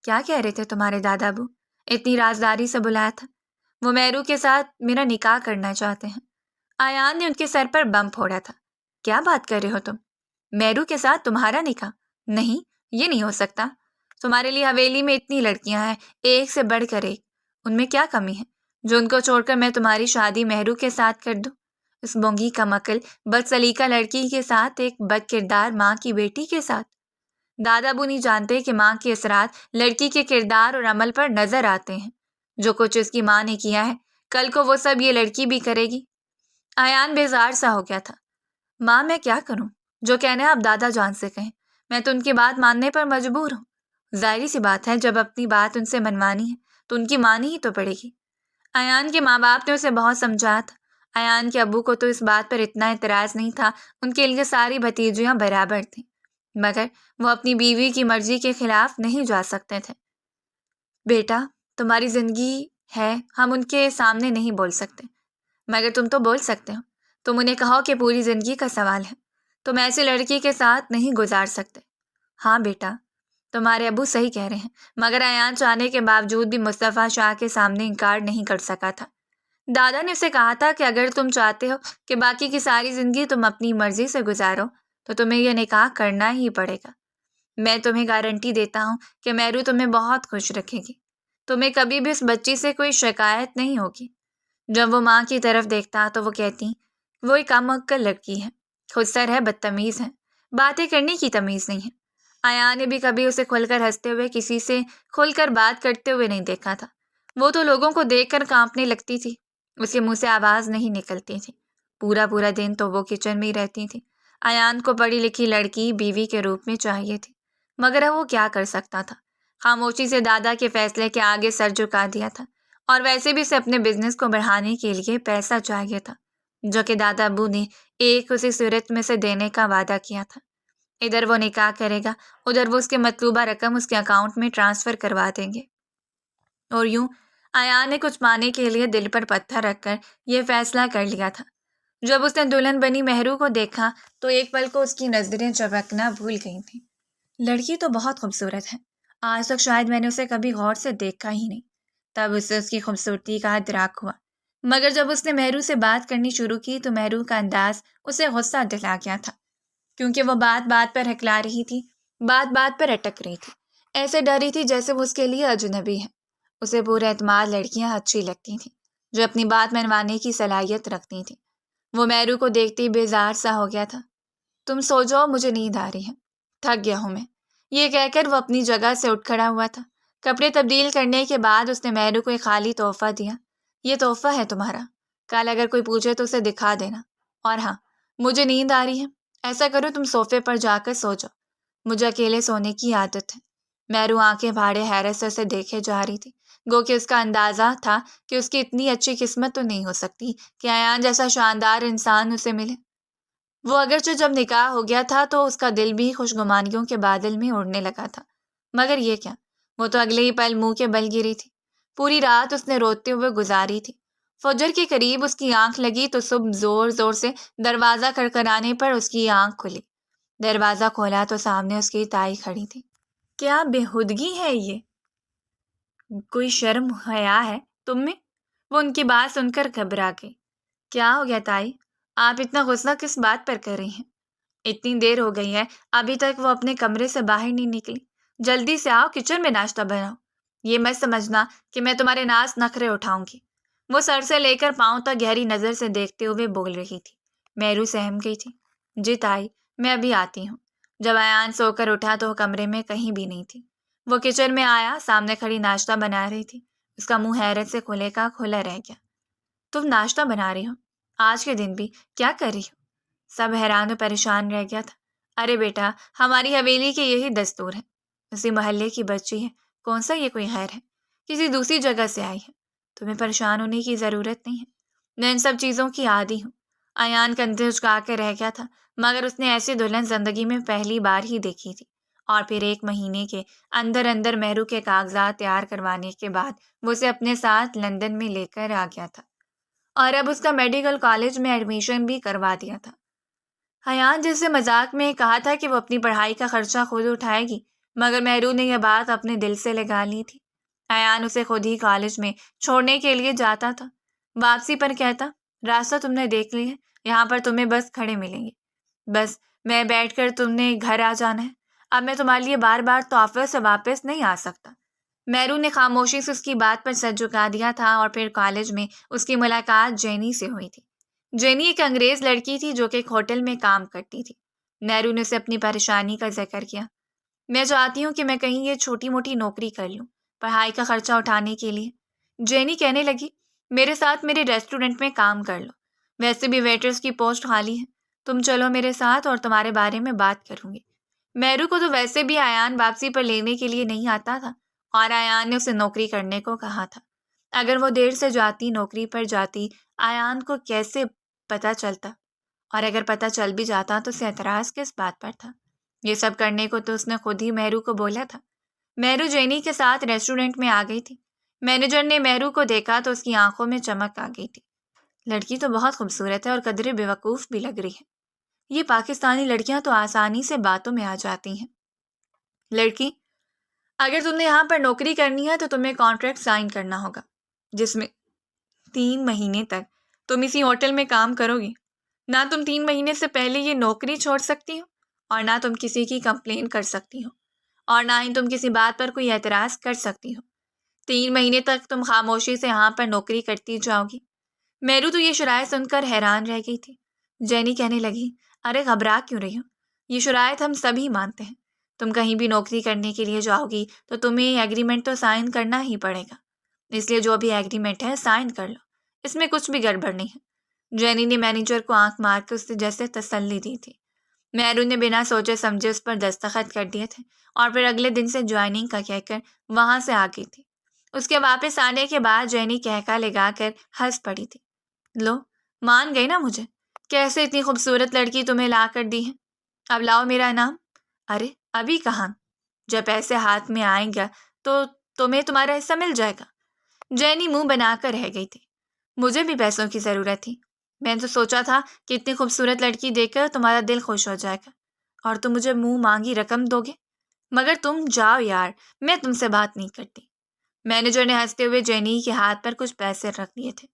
کیا کہہ رہے تھے تمہارے دادا ابو؟ اتنی رازداری سے بلایا تھا؟ وہ مہرو کے ساتھ میرا نکاح کرنا چاہتے ہیں۔ ایان نے ان کے سر پر بم پھوڑا تھا۔ کیا بات کر رہے ہو تم؟ مہرو کے ساتھ تمہارا نکاح؟ نہیں، یہ نہیں ہو سکتا۔ تمہارے لیے حویلی میں اتنی لڑکیاں ہیں، ایک سے بڑھ کر ایک، ان میں کیا کمی ہے جو ان کو چھوڑ کر میں تمہاری شادی مہرو کے ساتھ کر دوں؟ اس بونگی کمعقل بد سلیقہ لڑکی کے ساتھ، ایک بد کردار ماں کی بیٹی کے ساتھ؟ دادا ابو نہیں جانتے کہ ماں کے اثرات لڑکی کے کردار اور عمل پر نظر آتے ہیں۔ جو کچھ اس کی ماں نے کیا ہے، کل کو وہ سب یہ لڑکی بھی کرے گی۔ ایان بیزار سا ہو گیا تھا۔ ماں میں کیا کروں؟ جو کہنا ہے آپ دادا جان سے کہیں، میں تو ان کی بات ماننے پر مجبور ہوں۔ ظاہری سی بات ہے، جب اپنی بات ان سے منوانی ہے تو ان کی مانی ہی تو پڑے گی۔ ایان کے ماں باپ نے اسے بہت سمجھایا تھا۔ ایان کے ابو کو تو اس بات پر اتنا اعتراض نہیں تھا، ان کے لیے ساری بھتیجیاں برابر تھیں، مگر وہ اپنی بیوی کی مرضی کے خلاف نہیں جا سکتے تھے۔ بیٹا، تمہاری زندگی ہے، ہم ان کے سامنے نہیں بول سکتے، مگر تم تو بول سکتے ہو۔ تم انہیں کہو کہ پوری زندگی کا سوال ہے، تم ایسی لڑکی کے ساتھ نہیں گزار سکتے۔ ہاں بیٹا، تمہارے ابو صحیح کہہ رہے ہیں، مگر ایان چاہنے کے باوجود بھی مصطفیٰ شاہ کے سامنے انکار نہیں کر سکا تھا۔ دادا نے اسے کہا تھا کہ اگر تم چاہتے ہو کہ باقی کی ساری زندگی تم اپنی مرضی سے گزارو تو تمہیں یہ نکاح کرنا ہی پڑے گا۔ میں تمہیں گارنٹی دیتا ہوں کہ مہرو تمہیں بہت خوش رکھے گی، تمہیں کبھی بھی اس بچی سے کوئی شکایت نہیں ہوگی۔ جب وہ ماں کی طرف دیکھتا تو وہ کہتی، وہ ایک کم عقل لڑکی ہے، خود سر ہے، بدتمیز ہے، باتیں کرنے کی تمیز نہیں ہے۔ ایان نے بھی کبھی اسے کھل کر ہنستے ہوئے، کسی سے کھل کر بات کرتے ہوئے نہیں دیکھا تھا۔ وہ تو لوگوں کو دیکھ کر کانپنے لگتی تھی، اس کے منہ سے آواز نہیں نکلتی تھی۔ پورا پورا دن تو وہ کچن میں ہی رہتی تھی۔ ایان کو پڑھی لکھی لڑکی بیوی کے روپ میں چاہیے تھی، مگر وہ کیا کر سکتا تھا؟ خاموشی سے دادا کے فیصلے کے آگے سر جھکا دیا تھا، اور ویسے بھی اسے اپنے بزنس کو بڑھانے کے لیے پیسہ چاہیے تھا، جو کہ دادا ابو نے ایک اسی صورت میں سے دینے کا وعدہ کیا تھا۔ ادھر وہ نکاح کرے گا، ادھر وہ اس کے مطلوبہ رقم اس کے اکاؤنٹ میں ٹرانسفر کروا دیں گے۔ اور یوں ایان نے کچھ پانے کے لیے دل پر پتھر رکھ کر یہ فیصلہ کر لیا تھا۔ جب اس نے دلہن بنی مہرو کو دیکھا تو ایک پل کو اس کی نظریں چبکنا بھول گئی تھیں۔ لڑکی تو بہت خوبصورت ہے، آج تک شاید میں نے اسے کبھی غور سے دیکھا ہی نہیں۔ تب اسے اس کی خوبصورتی کا ادراک ہوا، مگر جب اس نے مہرو سے بات کرنی شروع کی تو مہرو کا انداز اسے غصہ دلا گیا تھا، کیونکہ وہ بات بات پر ہکلا رہی تھی، بات بات پر اٹک رہی تھی، ایسے ڈر رہی تھی جیسے وہ اس کے لیے اجنبی ہے۔ اسے پورے اعتماد لڑکیاں اچھی لگتی تھیں جو اپنی بات منوانے کی صلاحیت رکھتی تھیں۔ وہ مہرو کو دیکھتے ہی بیزار سا ہو گیا تھا۔ تم سو جاؤ، مجھے نیند آ رہی ہے، تھک گیا ہوں میں، یہ کہہ کر وہ اپنی جگہ سے اٹھ کھڑا ہوا تھا۔ کپڑے تبدیل کرنے کے بعد اس نے مہرو کو ایک خالی تحفہ دیا۔ یہ تحفہ ہے تمہارا، کل اگر کوئی پوچھے تو اسے دکھا دینا۔ اور ہاں، مجھے نیند آ رہی ہے، ایسا کرو تم صوفے پر جا کر سو جاؤ، مجھے اکیلے سونے کی عادت ہے۔ مہرو آنکھیں بھاڑے حیرت سے اسے دیکھے جا رہی تھی، گو کہ اس کا اندازہ تھا کہ اس کی اتنی اچھی قسمت تو نہیں ہو سکتی کہ ایان جیسا شاندار انسان اسے ملے۔ وہ اگرچہ جب نکاح ہو گیا تھا تو اس کا دل بھی خوشگمانیوں کے بادل میں اڑنے لگا تھا، مگر یہ کیا، وہ تو اگلے ہی پل منہ کے بل گری تھی۔ پوری رات اس نے روتے ہوئے گزاری تھی۔ فجر کے قریب اس کی آنکھ لگی تو صبح زور زور سے دروازہ کھڑکھڑانے پر اس کی آنکھ کھلی۔ دروازہ کھولا تو سامنے اس کی تائی کھڑی تھی۔ کیا بےہودگی ہے یہ، کوئی شرم حیا ہے تم میں؟ وہ ان کی بات سن کر گھبرا گئی۔ کیا ہو گیا تائی، آپ اتنا غصہ کس بات پر کر رہی ہیں؟ اتنی دیر ہو گئی ہے، ابھی تک وہ اپنے کمرے سے باہر نہیں نکلی۔ جلدی سے آؤ، کچن میں ناشتہ بناؤ۔ یہ مت سمجھنا کہ میں تمہارے ناز نخرے اٹھاؤں گی۔ وہ سر سے لے کر پاؤں تک گہری نظر سے دیکھتے ہوئے بول رہی تھی۔ مہرو سہم گئی تھی۔ جی تائی، میں ابھی آتی ہوں۔ جب ایان سو کر اٹھا تو وہ کمرے میں کہیں بھی نہیں تھی۔ وہ کچن میں آیا، سامنے کھڑی ناشتہ بنا رہی تھی۔ اس کا منہ حیرت سے کھلے کا کھلا رہ گیا۔ تم ناشتہ بنا رہی ہو؟ آج کے دن بھی کیا کر رہی ہو؟ سب حیران و پریشان رہ گیا تھا۔ ارے بیٹا، ہماری حویلی کے یہی دستور ہے، اسی محلے کی بچی ہے، کون سا یہ کوئی خیر ہے، کسی دوسری جگہ سے آئی ہے، تمہیں پریشان ہونے کی ضرورت نہیں ہے، میں ان سب چیزوں کی عادی ہوں۔ ایان کندھے اچکا کے رہ گیا تھا، مگر اس نے ایسی دلہن زندگی میں پہلی بار ہی دیکھی تھی، اور پھر 1 مہینے کے اندر اندر مہرو کے کاغذات تیار کروانے کے بعد وہ اسے اپنے ساتھ لندن میں لے کر آ گیا تھا اور اب اس کا میڈیکل کالج میں ایڈمیشن بھی کروا دیا تھا۔ حیان جیسے مذاق میں کہا تھا کہ وہ اپنی پڑھائی کا خرچہ خود اٹھائے گی، مگر مہرو نے یہ بات اپنے دل سے لگا لی تھی۔ حیان اسے خود ہی کالج میں چھوڑنے کے لیے جاتا تھا، واپسی پر کہتا، راستہ تم نے دیکھ لی ہے، یہاں پر تمہیں بس کھڑے ملیں گے، بس میں بیٹھ کر تم نے گھر آ جانا ہے، اب میں تمہارے لیے بار بار تو آفس سے واپس نہیں آ سکتا۔ مہرو نے خاموشی سے اس کی بات پر سر جھکا دیا تھا اور پھر کالج میں اس کی ملاقات جینی سے ہوئی تھی۔ جینی ایک انگریز لڑکی تھی جو کہ ایک ہوٹل میں کام کرتی تھی۔ مہرو نے اسے اپنی پریشانی کا ذکر کیا۔ میں چاہتی ہوں کہ میں کہیں یہ چھوٹی موٹی نوکری کر لوں پڑھائی کا خرچہ اٹھانے کے لیے۔ جینی کہنے لگی، میرے ساتھ میرے ریسٹورنٹ میں کام کر لو، ویسے بھی ویٹرز کی پوسٹ خالی ہے، تم چلو میرے ساتھ اور تمہارے بارے میں بات کروں گی۔ مہرو کو تو ویسے بھی ایان واپسی پر لینے کے لیے نہیں آتا تھا اور ایان نے اسے نوکری کرنے کو کہا تھا۔ اگر وہ دیر سے جاتی، نوکری پر جاتی، ایان کو کیسے پتہ چلتا؟ اور اگر پتہ چل بھی جاتا تو اسے اعتراض کس بات پر تھا؟ یہ سب کرنے کو تو اس نے خود ہی مہرو کو بولا تھا۔ مہرو جینی کے ساتھ ریسٹورنٹ میں آ گئی تھی۔ مینیجر نے مہرو کو دیکھا تو اس کی آنکھوں میں چمک آ گئی تھی۔ لڑکی تو بہت خوبصورت ہے اور قدرے بیوقوف بھی لگ رہی ہے۔ یہ پاکستانی لڑکیاں تو آسانی سے باتوں میں آ جاتی ہیں۔ لڑکی، اگر تم نے یہاں پر نوکری کرنی ہے تو تمہیں کانٹریکٹ سائن کرنا ہوگا جس میں 3 مہینے تک تم اسی ہوٹل میں کام کرو گی۔ نہ تم 3 مہینے سے پہلے یہ نوکری چھوڑ سکتی ہو اور نہ تم کسی کی کمپلین کر سکتی ہو اور نہ ہی تم کسی بات پر کوئی اعتراض کر سکتی ہو۔ 3 مہینے تک تم خاموشی سے یہاں پر نوکری کرتی جاؤ گی۔ مہرو تو یہ شرائط سن کر حیران رہ گئی تھی۔ جینی کہنے لگی، ارے گھبرا کیوں رہی ہو؟ یہ شرائط ہم سبھی مانتے ہیں۔ تم کہیں بھی نوکری کرنے کے لیے جاؤ گی تو تمہیں ایگریمنٹ تو سائن کرنا ہی پڑے گا، اس لیے جو بھی ایگریمنٹ ہے سائن کر لو، اس میں کچھ بھی گڑبڑ نہیں ہے۔ جینی نے مینیجر کو آنکھ مار کے اس سے جیسے تسلی دی تھی۔ مہرو نے بنا سوچے سمجھے اس پر دستخط کر دیے تھے اور پھر اگلے دن سے جوائننگ کا کہہ کر وہاں سے آ گئی تھی۔ اس کے واپس آنے کے بعد جینی کہکا لگا کر ہنس پڑی تھی۔ لو، مان گئی نا مجھے؟ کیسے اتنی خوبصورت لڑکی تمہیں لا کر دی ہے؟ اب لاؤ میرا انعام۔ ارے ابھی کہاں؟ جب پیسے ہاتھ میں آئیں گا تو تمہیں تمہارا حصہ مل جائے گا۔ جینی منہ بنا کر رہ گئی تھی۔ مجھے بھی پیسوں کی ضرورت تھی۔ میں نے تو سوچا تھا کہ اتنی خوبصورت لڑکی دیکھ کر تمہارا دل خوش ہو جائے گا اور تم مجھے منہ مانگی رقم دو گے، مگر تم جاؤ یار، میں تم سے بات نہیں کرتی۔ مینیجر نے ہنستے ہوئے جینی کے ہاتھ پر کچھ پیسے رکھ دیے تھے۔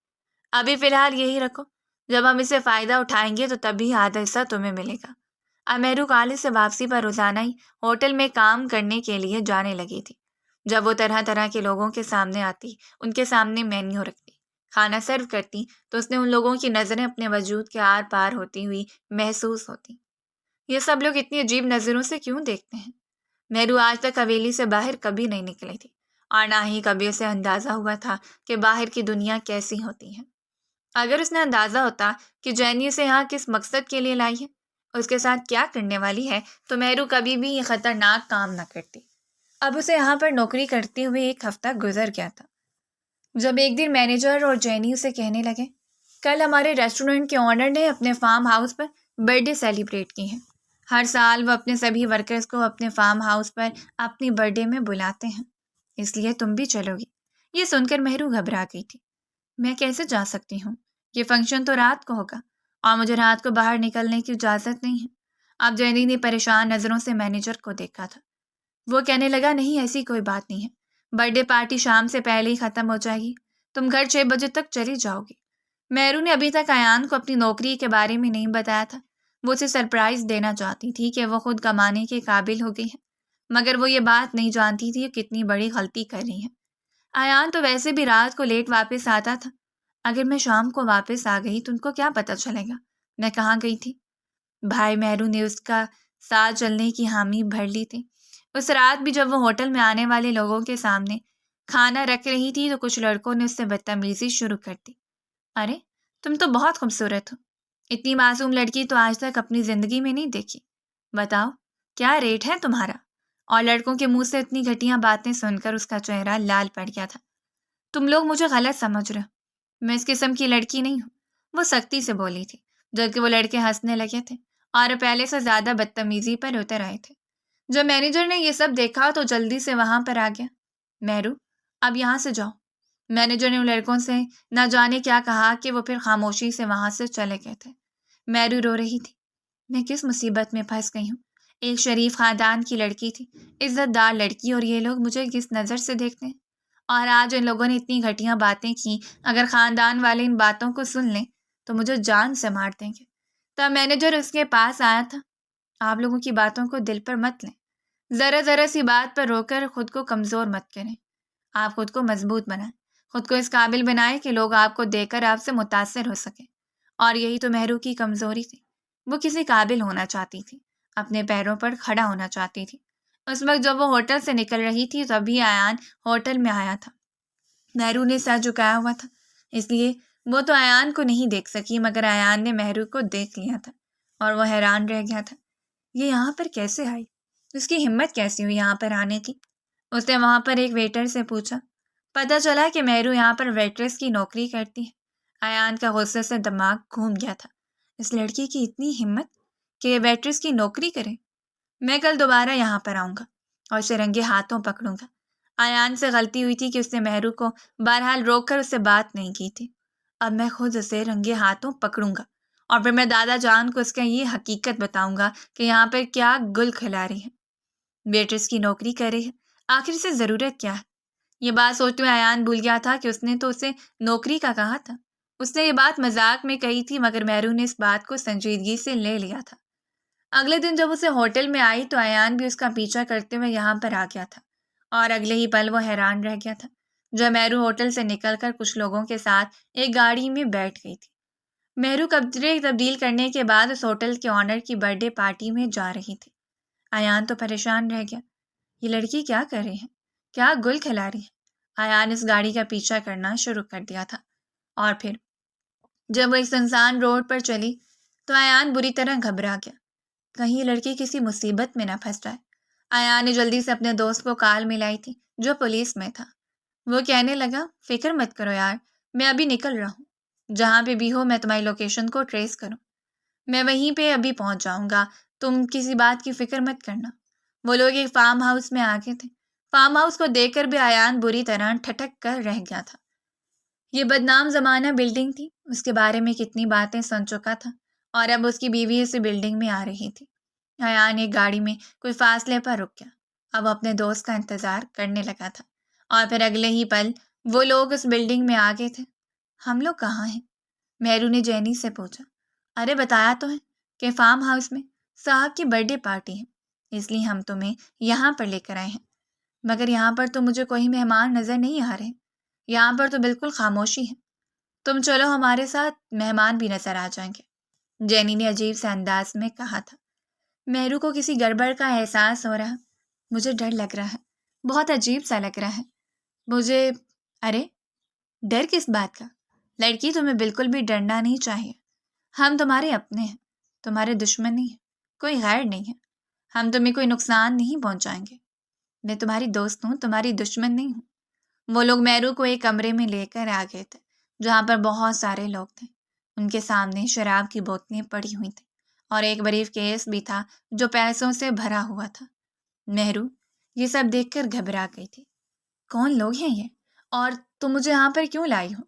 ابھی فی الحال یہی رکھو، جب ہم اسے فائدہ اٹھائیں گے تو تبھی آدھا حصہ تمہیں ملے گا۔ اب مہرو کالج سے واپسی پر روزانہ ہی ہوٹل میں کام کرنے کے لیے جانے لگی تھی۔ جب وہ طرح طرح کے لوگوں کے سامنے آتی، ان کے سامنے مینیو رکھتی، کھانا سرو کرتی تو اس نے ان لوگوں کی نظریں اپنے وجود کے آر پار ہوتی ہوئی محسوس ہوتی۔ یہ سب لوگ اتنی عجیب نظروں سے کیوں دیکھتے ہیں؟ مہرو آج تک حویلی سے باہر کبھی نہیں نکلی تھی اور نہ ہی کبھی اسے اندازہ ہوا تھا کہ باہر کی دنیا کیسی ہوتی ہے۔ اگر اس نے اندازہ ہوتا کہ جینی اسے یہاں کس مقصد کے لیے لائی ہے، اس کے ساتھ کیا کرنے والی ہے، تو مہرو کبھی بھی یہ خطرناک کام نہ کرتی۔ اب اسے یہاں پر نوکری کرتے ہوئے 1 ہفتہ گزر گیا تھا جب ایک دن مینیجر اور جینی اسے کہنے لگے، کل ہمارے ریسٹورنٹ کے آنر نے اپنے فارم ہاؤس پر برتھ ڈے سیلیبریٹ کی ہے۔ ہر سال وہ اپنے سبھی ورکرز کو اپنے فارم ہاؤس پر اپنی برتھ ڈے میں بلاتے ہیں، اس لیے تم بھی چلو گی۔ یہ سن کر مہرو گھبرا گئی تھی۔ میں کیسے جا سکتی ہوں؟ یہ فنکشن تو رات کو ہوگا اور مجھے رات کو باہر نکلنے کی اجازت نہیں ہے۔ اب جینی نے پریشان نظروں سے مینیجر کو دیکھا تھا۔ وہ کہنے لگا، نہیں ایسی کوئی بات نہیں ہے، برتھ ڈے پارٹی شام سے پہلے ہی ختم ہو جائے گی، تم گھر 6 بجے تک چلی جاؤ گی۔ مہرو نے ابھی تک ایان کو اپنی نوکری کے بارے میں نہیں بتایا تھا۔ وہ اسے سرپرائز دینا چاہتی تھی کہ وہ خود کمانے کے قابل ہو گئی ہے، مگر وہ یہ بات نہیں جانتی تھی کہ کتنی بڑی غلطی کر رہی ہے۔ ایان تو ویسے بھی رات کو لیٹ واپس آتا تھا، اگر میں شام کو واپس آ گئی تو ان کو کیا پتہ چلے گا میں کہاں گئی تھی؟ بھائی مہرو نے اس کا ساتھ چلنے کی حامی بھر لی تھی۔ اس رات بھی جب وہ ہوٹل میں آنے والے لوگوں کے سامنے کھانا رکھ رہی تھی تو کچھ لڑکوں نے اس سے بدتمیزی شروع کر دی۔ ارے تم تو بہت خوبصورت ہو، اتنی معصوم لڑکی تو آج تک اپنی زندگی میں نہیں دیکھی، بتاؤ کیا ریٹ ہے تمہارا؟ اور لڑکوں کے منہ سے اتنی گھٹیا باتیں سن کر اس کا چہرہ لال پڑ گیا تھا۔ تم لوگ مجھے غلط سمجھ رہے ہو، میں اس قسم کی لڑکی نہیں ہوں، وہ سختی سے بولی تھی، جبکہ وہ لڑکے ہنسنے لگے تھے اور پہلے سے زیادہ بدتمیزی پر اتر آئے تھے۔ جب مینیجر نے یہ سب دیکھا تو جلدی سے وہاں پر آ گیا۔ مہرو، اب یہاں سے جاؤ۔ مینیجر نے ان لڑکوں سے نہ جانے کیا کہا کہ وہ پھر خاموشی سے وہاں سے چلے گئے تھے۔ مہرو رو رہی تھی۔ میں کس مصیبت میں پھنس گئی ہوں؟ ایک شریف خاندان کی لڑکی تھی، عزت دار لڑکی، اور یہ لوگ مجھے کس نظر سے دیکھتے ہیں؟ اور آج ان لوگوں نے اتنی گھٹیا باتیں کی، اگر خاندان والے ان باتوں کو سن لیں تو مجھے جان سے مار دیں گے۔ تب مینیجر اس کے پاس آیا تھا۔ آپ لوگوں کی باتوں کو دل پر مت لیں، ذرا ذرا سی بات پر رو کر خود کو کمزور مت کریں۔ آپ خود کو مضبوط بنائیں، خود کو اس قابل بنائیں کہ لوگ آپ کو دیکھ کر آپ سے متاثر ہو سکیں۔ اور یہی تو مہرو کی کمزوری تھی، وہ کسی قابل ہونا چاہتی تھی، اپنے پیروں پر کھڑا ہونا چاہتی تھی۔ اس وقت جب وہ ہوٹل سے نکل رہی تھی تبھی ایان ہوٹل میں آیا تھا۔ مہرو نے سر جھکایا ہوا تھا، اس لیے وہ تو ایان کو نہیں دیکھ سکی، مگر ایان نے مہرو کو دیکھ لیا تھا اور وہ حیران رہ گیا تھا۔ یہ یہاں پر کیسے آئی؟ اس کی ہمت کیسی ہوئی یہاں پر آنے کی؟ اس نے وہاں پر ایک ویٹر سے پوچھا۔ پتہ چلا کہ مہرو یہاں پر ویٹریس کی نوکری کرتی ہے۔ ایان کا غصے سے دماغ گھوم گیا تھا۔ اس لڑکی کی اتنی ہمت کہ ویٹریس کی نوکری کرے۔ میں کل دوبارہ یہاں پر آؤں گا اور اسے رنگے ہاتھوں پکڑوں گا۔ ایان سے غلطی ہوئی تھی کہ اس نے مہرو کو بہرحال روک کر اس سے بات نہیں کی تھی۔ اب میں خود اسے رنگے ہاتھوں پکڑوں گا اور پھر میں دادا جان کو اس کا یہ حقیقت بتاؤں گا کہ یہاں پر کیا گل کھلا رہی ہے، ویٹریس کی نوکری کر رہی ہے۔ آخر سے ضرورت کیا ہے؟ یہ بات سوچتے ہوئے ایان بھول گیا تھا کہ اس نے تو اسے نوکری کا کہا تھا۔ اس نے یہ بات مذاق میں کہی تھی، مگر مہرو نے اس بات کو سنجیدگی سے لے لیا تھا۔ اگلے دن جب اسے ہوٹل میں آئی تو ایان بھی اس کا پیچھا کرتے ہوئے یہاں پر آ گیا تھا، اور اگلے ہی پل وہ حیران رہ گیا تھا جب مہرو ہوٹل سے نکل کر کچھ لوگوں کے ساتھ ایک گاڑی میں بیٹھ گئی تھی۔ مہرو کپڑے تبدیل کرنے کے بعد اس ہوٹل کے آنر کی برتھ ڈے پارٹی میں جا رہی تھی۔ ایان تو پریشان رہ گیا، یہ لڑکی کیا کر رہی ہے، کیا گل کھلا رہی ہے؟ ایان اس گاڑی کا پیچھا کرنا شروع کر دیا تھا، اور پھر جب وہ ایک سنسان روڈ پر چلی تو ایان بری طرح گھبرا گیا، کہیں یہ لڑکی کسی مصیبت میں نہ پھنس جائے۔ ایان نے جلدی سے اپنے دوست کو کال ملائی تھی جو پولیس میں تھا۔ وہ کہنے لگا، فکر مت کرو یار، میں ابھی نکل رہا ہوں، جہاں پہ بھی ہو میں تمہاری لوکیشن کو ٹریس کروں، میں وہیں پہ ابھی پہنچ جاؤں گا، تم کسی بات کی فکر مت کرنا۔ وہ لوگ ایک فارم ہاؤس میں آ گئے تھے۔ فارم ہاؤس کو دیکھ کر بھی ایان بری طرح ٹھٹک کر رہ گیا تھا۔ یہ بدنام زمانہ بلڈنگ تھی، اس کے بارے میں کتنی باتیں سن چکا تھا، اور اب اس کی بیوی اسے بلڈنگ میں آ رہی تھی۔ ایان ایک گاڑی میں کوئی فاصلے پر رک گیا، اب اپنے دوست کا انتظار کرنے لگا تھا، اور پھر اگلے ہی پل وہ لوگ اس بلڈنگ میں آ گئے تھے۔ ہم لوگ کہاں ہیں؟ مہرو نے جینی سے پوچھا۔ ارے بتایا تو ہے کہ فارم ہاؤس میں صاحب کی برتھ ڈے پارٹی ہے، اس لیے ہم تمہیں یہاں پر لے کر آئے ہیں، مگر یہاں پر تو مجھے کوئی مہمان نظر نہیں آ رہے، یہاں پر تو بالکل خاموشی ہے، تم چلو ہمارے ساتھ، مہمان بھی نظر آ جائیں گے، جینی نے عجیب سے انداز میں کہا تھا۔ مہرو کو کسی گڑبڑ کا احساس ہو رہا، مجھے ڈر لگ رہا ہے، بہت عجیب سا لگ رہا ہے مجھے۔ ارے ڈر کس بات کا؟ لڑکی تمہیں بالکل بھی ڈرنا نہیں چاہیے، ہم تمہارے اپنے ہیں، تمہارے دشمن نہیں ہیں، کوئی غیر نہیں ہے، ہم تمہیں کوئی نقصان نہیں پہنچائیں گے، میں تمہاری دوست ہوں، تمہاری دشمن نہیں ہوں۔ وہ لوگ مہرو کو ایک کمرے میں لے کر آ گئے تھے جہاں پر بہت سارے لوگ تھے، ان کے سامنے شراب کی بوتلیں پڑی ہوئی تھیں اور ایک بریف کیس بھی تھا جو پیسوں سے بھرا ہوا تھا۔ مہرو یہ سب دیکھ کر گھبرا گئی تھی۔ کون لوگ ہیں یہ، اور تم مجھے یہاں پر کیوں لائی ہو؟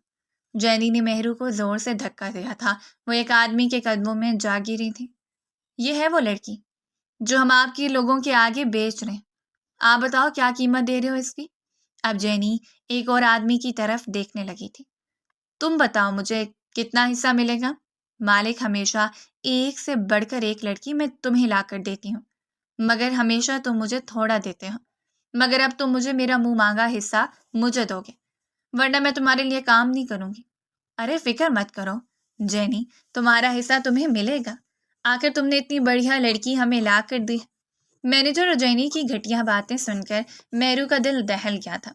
جینی نے مہرو کو زور سے دھکا دیا تھا، وہ ایک آدمی کے قدموں میں جا گری تھی۔ یہ ہے وہ لڑکی جو ہم آپ کے لوگوں کے آگے بیچ رہے ہیں، آپ بتاؤ کیا قیمت دے رہے ہو اس کی؟ اب جینی ایک اور آدمی کی طرف دیکھنے لگی تھی۔ تم بتاؤ مجھے کتنا حصہ ملے گا؟ مالک ہمیشہ ایک سے بڑھ کر ایک لڑکی میں تمہیں لا کر دیتی ہوں، مگر ہمیشہ تم مجھے تھوڑا دیتے ہو، مگر اب تم مجھے میرا منہ مانگا حصہ مجھے دو گے، ورنہ میں تمہارے لیے کام نہیں کروں گی۔ ارے فکر مت کرو جینی، تمہارا حصہ تمہیں ملے گا، آخر تم نے اتنی بڑھیا لڑکی ہمیں لا کر دی۔ مینیجر اور جینی کی گھٹیا باتیں سن کر مہرو کا دل دہل گیا تھا،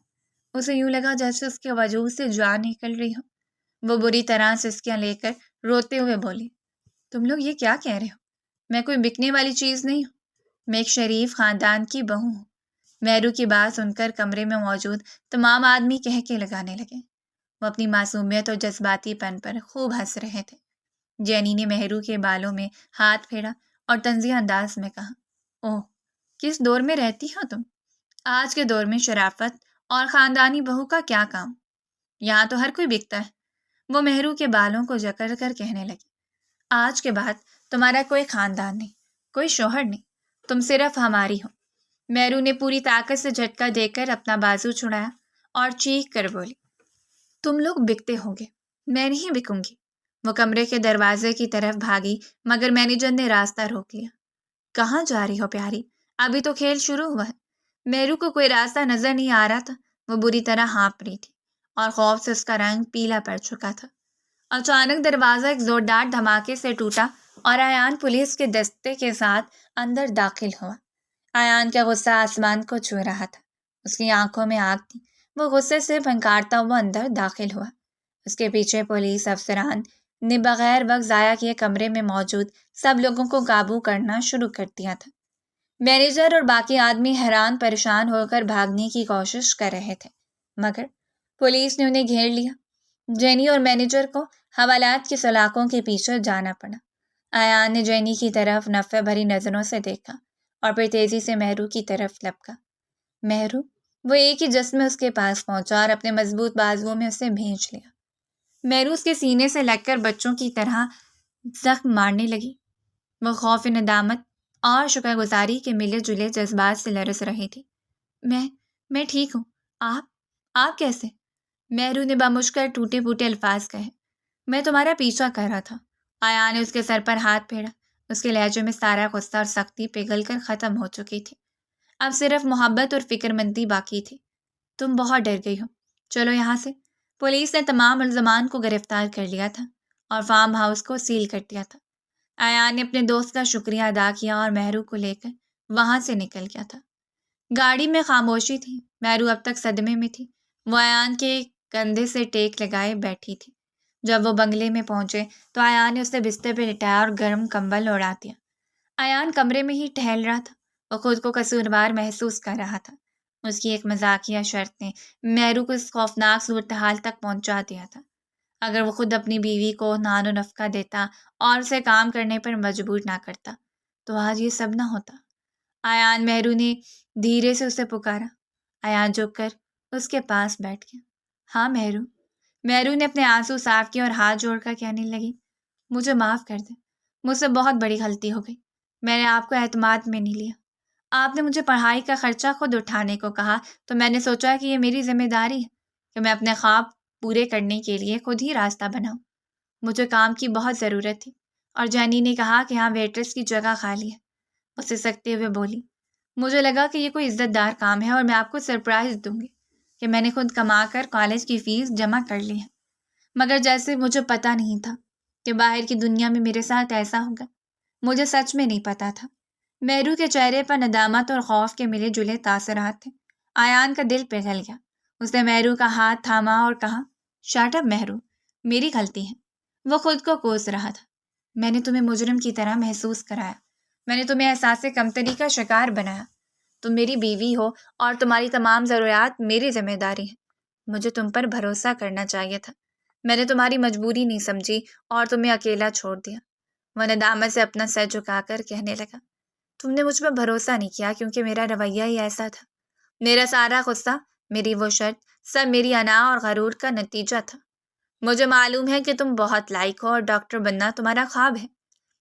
اسے یوں لگا جیسے اس کے وجود سے جان نکل رہی ہو۔ وہ بری طرح سسکیاں لے کر روتے ہوئے بولی، تم لوگ یہ کیا کہہ رہے ہو؟ میں کوئی بکنے والی چیز نہیں ہوں، میں ایک شریف خاندان کی بہو ہوں۔ مہرو کی بات سن کر کمرے میں موجود تمام آدمی کہکے لگانے لگے، وہ اپنی معصومیت اور جذباتی پن پر خوب ہنس رہے تھے۔ جینی نے مہرو کے بالوں میں ہاتھ پھیرا اور طنزیہ انداز میں کہا، اوہ کس دور میں رہتی ہو تم؟ آج کے دور میں شرافت اور خاندانی بہو کا کیا کام؟ یہاں تو ہر کوئی بکتا ہے، وہ مہرو کے بالوں کو جکڑ کر کہنے لگی۔ آج کے بعد تمہارا کوئی خاندان نہیں، کوئی شوہر نہیں، تم صرف ہماری ہو۔ مہرو نے پوری طاقت سے جھٹکا دے کر اپنا بازو چھڑایا اور چیخ کر بولی، تم لوگ بکتے ہوں گے، میں نہیں بکوں گی۔ وہ کمرے کے دروازے کی طرف بھاگی مگر مینیجر نے راستہ روک لیا۔ کہاں جا رہی ہو پیاری؟ ابھی تو کھیل شروع ہوا ہے۔ مہرو کو کوئی راستہ نظر نہیں آ رہا تھا، وہ بری طرح ہانپ رہی تھی اور خوف سے اس کا رنگ پیلا پڑ چکا تھا۔ اچانک دروازہ ایک زوردار دھماکے سے ٹوٹا اور ایان پولیس کے دستے کے ساتھ اندر داخل ہوا۔ ایان کا غصہ آسمان کو چھو رہا تھا، اس کی آنکھوں میں آگ تھی۔ وہ غصے سے پھنکارتا ہوا اندر داخل ہوا۔ اس کے پیچھے پولیس افسران نے بغیر وقت ضائع کیے کمرے میں موجود سب لوگوں کو قابو کرنا شروع کر دیا تھا۔ مینیجر اور باقی آدمی حیران پریشان ہو کر بھاگنے کی کوشش کر رہے تھے، مگر پولیس نے انہیں گھیر لیا۔ جینی اور مینیجر کو حوالات کی سلاخوں کے پیچھے جانا پڑا۔ ایان نے جینی کی طرف نفرت بھری نظروں سے دیکھا اور پھر تیزی سے مہرو کی طرف لپکا۔ مہرو، وہ ایک ہی جسم میں اس کے پاس پہنچا اور اپنے مضبوط بازوؤں میں اسے بھینچ لیا۔ مہرو اس کے سینے سے لگ کر بچوں کی طرح زخم مارنے لگی۔ وہ خوف، ندامت اور شکر گزاری کے ملے جلے جذبات سے لرز رہی تھی۔ میں ٹھیک ہوں، آپ کیسے؟ مہرو نے بمشکل ٹوٹے پھوٹے الفاظ کہے۔ میں تمہارا پیچھا کر رہا تھا۔ آیا نے اس کے سر پر ہاتھ پھیرا۔ اس کے لہجے میں سارا غصہ اور سختی پگھل کر ختم ہو چکی تھی، اب صرف محبت اور فکر مندی باقی تھی۔ تم بہت ڈر گئی ہو، چلو یہاں سے۔ پولیس نے تمام ملزمان کو گرفتار کر لیا تھا اور فارم ہاؤس کو سیل کر دیا تھا۔ ایان نے اپنے دوست کا شکریہ ادا کیا اور مہرو کو لے کر وہاں سے نکل گیا تھا۔ گاڑی میں خاموشی تھی۔ مہرو اب تک صدمے میں تھی۔ وہ ایان کے کندھے سے ٹیک لگائے بیٹھی تھی۔ جب وہ بنگلے میں پہنچے تو ایان نے اسے بستر پہ لٹایا اور گرم کمبل اوڑھا دیا۔ ایان کمرے میں ہی ٹہل رہا تھا، وہ خود کو قصوروار محسوس کر رہا تھا۔ اس کی ایک مذاقیہ شرط نے مہرو کو اس خوفناک صورتحال تک پہنچا دیا تھا۔ اگر وہ خود اپنی بیوی کو نان و نفقہ دیتا اور اسے کام کرنے پر مجبور نہ کرتا تو آج یہ سب نہ ہوتا۔ ایان، مہرو نے دھیرے سے اسے پکارا۔ ایان جھک کر اس کے پاس بیٹھ گیا۔ ہاں مہرو۔ مہرو نے اپنے آنسو صاف کیے اور ہاتھ جوڑ کر کہنے لگی، مجھے معاف کر دیں، مجھ سے بہت بڑی غلطی ہو گئی۔ میں نے آپ کو اعتماد میں نہیں لیا۔ آپ نے مجھے پڑھائی کا خرچہ خود اٹھانے کو کہا تو میں نے سوچا کہ یہ میری ذمہ داری ہے کہ میں اپنے خواب پورے کرنے کے لیے خود ہی راستہ بناؤں۔ مجھے کام کی بہت ضرورت تھی اور جینی نے کہا کہ ہاں ویٹرس کی جگہ خالی ہے۔ اسے سکتے ہوئے بولی، مجھے لگا کہ یہ کوئی عزت دار کام ہے اور میں آپ کو سرپرائز دوں گی کہ میں نے خود کما کر کالج کی فیس جمع کر لی ہے، مگر جیسے مجھے پتہ نہیں تھا کہ باہر کی دنیا میں میرے ساتھ ایسا ہوگا۔ مجھے سچ میں نہیں پتہ تھا۔ مہرو کے چہرے پر ندامت اور خوف کے ملے جلے تاثرات تھے۔ ایان کا دل پگھل گیا۔ اس نے مہرو کا ہاتھ تھاما اور کہا، شٹ اپ مہرو، میری غلطی ہے۔ وہ خود کو کوس رہا تھا۔ میں نے تمہیں مجرم کی طرح محسوس کرایا، میں نے تمہیں احساس کمتری کا شکار بنایا۔ تم میری بیوی ہو اور تمہاری تمام ضروریات میری ذمہ داری ہیں۔ مجھے تم پر بھروسہ کرنا چاہیے تھا۔ میں نے تمہاری مجبوری نہیں سمجھی اور تمہیں اکیلا چھوڑ دیا۔ وہ ندامت سے اپنا سر جھکا کر کہنے لگا، تم نے مجھ پر بھروسہ نہیں کیا کیونکہ میرا رویہ ہی ایسا تھا۔ میرا سارا غصہ، میری وہ شرط، سب میری انا اور غرور کا نتیجہ تھا۔ مجھے معلوم ہے کہ تم بہت لائق ہو اور ڈاکٹر بننا تمہارا خواب ہے۔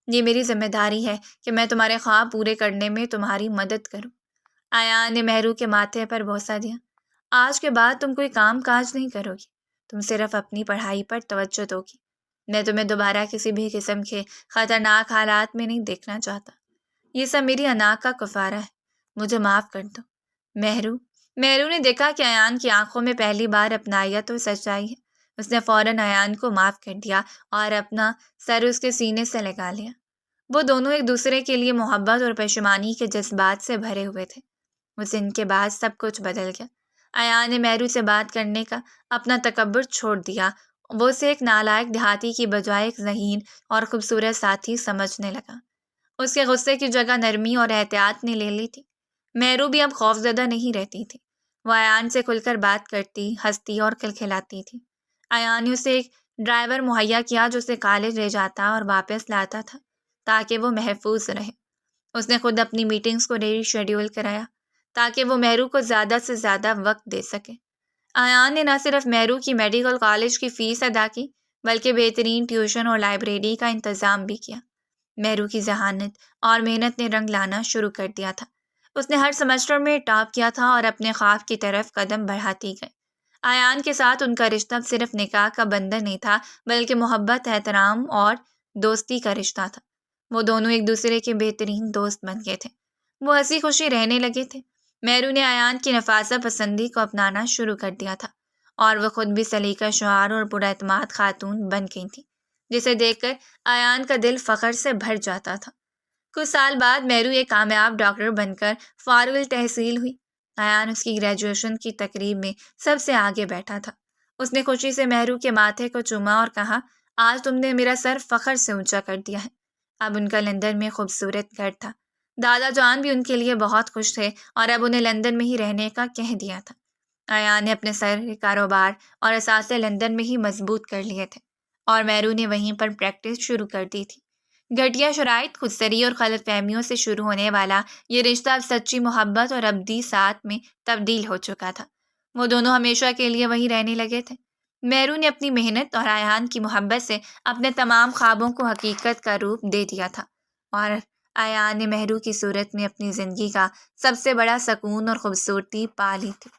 یہ میری ذمہ داری ہے کہ میں تمہارے خواب پورے کرنے میں تمہاری مدد کروں۔ ایان نے مہرو کے ماتھے پر بوسہ دیا۔ آج کے بعد تم کوئی کام کاج نہیں کرو گی، تم صرف اپنی پڑھائی پر توجہ دو گی۔ میں تمہیں دوبارہ کسی بھی قسم کے خطرناک حالات میں نہیں دیکھنا چاہتا۔ یہ سب میری انا کا کفارہ ہے، مجھے معاف کر دو۔ مہرو نے دیکھا کہ ایان کی آنکھوں میں پہلی بار اپنائیت اور سچائی ہے۔ اس نے فوراً ایان کو معاف کر دیا اور اپنا سر اس کے سینے سے لگا لیا۔ وہ دونوں ایک دوسرے کے لیے محبت اور پشیمانی کے جذبات سے بھرے ہوئے تھے۔ اس دن کے بعد سب کچھ بدل گیا۔ ایان نے مہرو سے بات کرنے کا اپنا تکبر چھوڑ دیا۔ وہ اسے ایک نالائق دیہاتی کی بجائے ایک ذہین اور خوبصورت ساتھی سمجھنے لگا۔ اس کے غصے کی جگہ نرمی اور احتیاط نے لے لی تھی۔ مہرو بھی اب خوفزدہ نہیں رہتی تھی۔ وہ ایان سے کھل کر بات کرتی، ہنستی اور کھلکھلاتی تھی۔ ایان نے اسے ایک ڈرائیور مہیا کیا جو اسے کالج لے جاتا اور واپس لاتا تھا تاکہ وہ محفوظ رہے۔ اس نے خود اپنی میٹنگز کو ری شیڈیول کرایا تاکہ وہ مہرو کو زیادہ سے زیادہ وقت دے سکے۔ ایان نے نہ صرف مہرو کی میڈیکل کالج کی فیس ادا کی بلکہ بہترین ٹیوشن اور لائبریری کا انتظام بھی کیا۔ مہرو کی ذہانت اور محنت نے رنگ لانا شروع کر دیا تھا۔ اس نے ہر سیمسٹر میں ٹاپ کیا تھا اور اپنے خواب کی طرف قدم بڑھاتی گئی۔ ایان کے ساتھ ان کا رشتہ صرف نکاح کا بندھن نہیں تھا بلکہ محبت، احترام اور دوستی کا رشتہ تھا۔ وہ دونوں ایک دوسرے کے بہترین دوست بن گئے تھے۔ وہ ہنسی خوشی رہنے لگے تھے۔ مہرو نے ایان کی نفاسہ پسندی کو اپنانا شروع کر دیا تھا اور وہ خود بھی سلیقہ شعار اور پراعتماد خاتون بن گئی تھی، جسے دیکھ کر ایان کا دل فخر سے بھر جاتا تھا۔ کچھ سال بعد مہرو ایک کامیاب ڈاکٹر بن کر فارغ التحصیل ہوئی۔ ایان اس کی گریجویشن کی تقریب میں سب سے آگے بیٹھا تھا۔ اس نے خوشی سے مہرو کے ماتھے کو چوما اور کہا، آج تم نے میرا سر فخر سے اونچا کر دیا ہے۔ اب ان کا لندن میں خوبصورت گھر تھا۔ دادا جان بھی ان کے لیے بہت خوش تھے اور اب انہیں لندن میں ہی رہنے کا کہہ دیا تھا۔ ایان نے اپنے سر کاروبار اور اثاثے لندن میں ہی مضبوط کر لیے تھے اور مہرو نے وہیں پر پریکٹس شروع کر دی تھی۔ گھٹیا شرائط، خودسری اور غلط فہمیوں سے شروع ہونے والا یہ رشتہ اب سچی محبت اور ابدی ساتھ میں تبدیل ہو چکا تھا۔ وہ دونوں ہمیشہ کے لیے وہیں رہنے لگے تھے۔ مہرو نے اپنی محنت اور ایان کی محبت سے اپنے تمام خوابوں کو حقیقت کا روپ دے دیا تھا اور ایان نے مہرو کی صورت میں اپنی زندگی کا سب سے بڑا سکون اور خوبصورتی پا لی تھی۔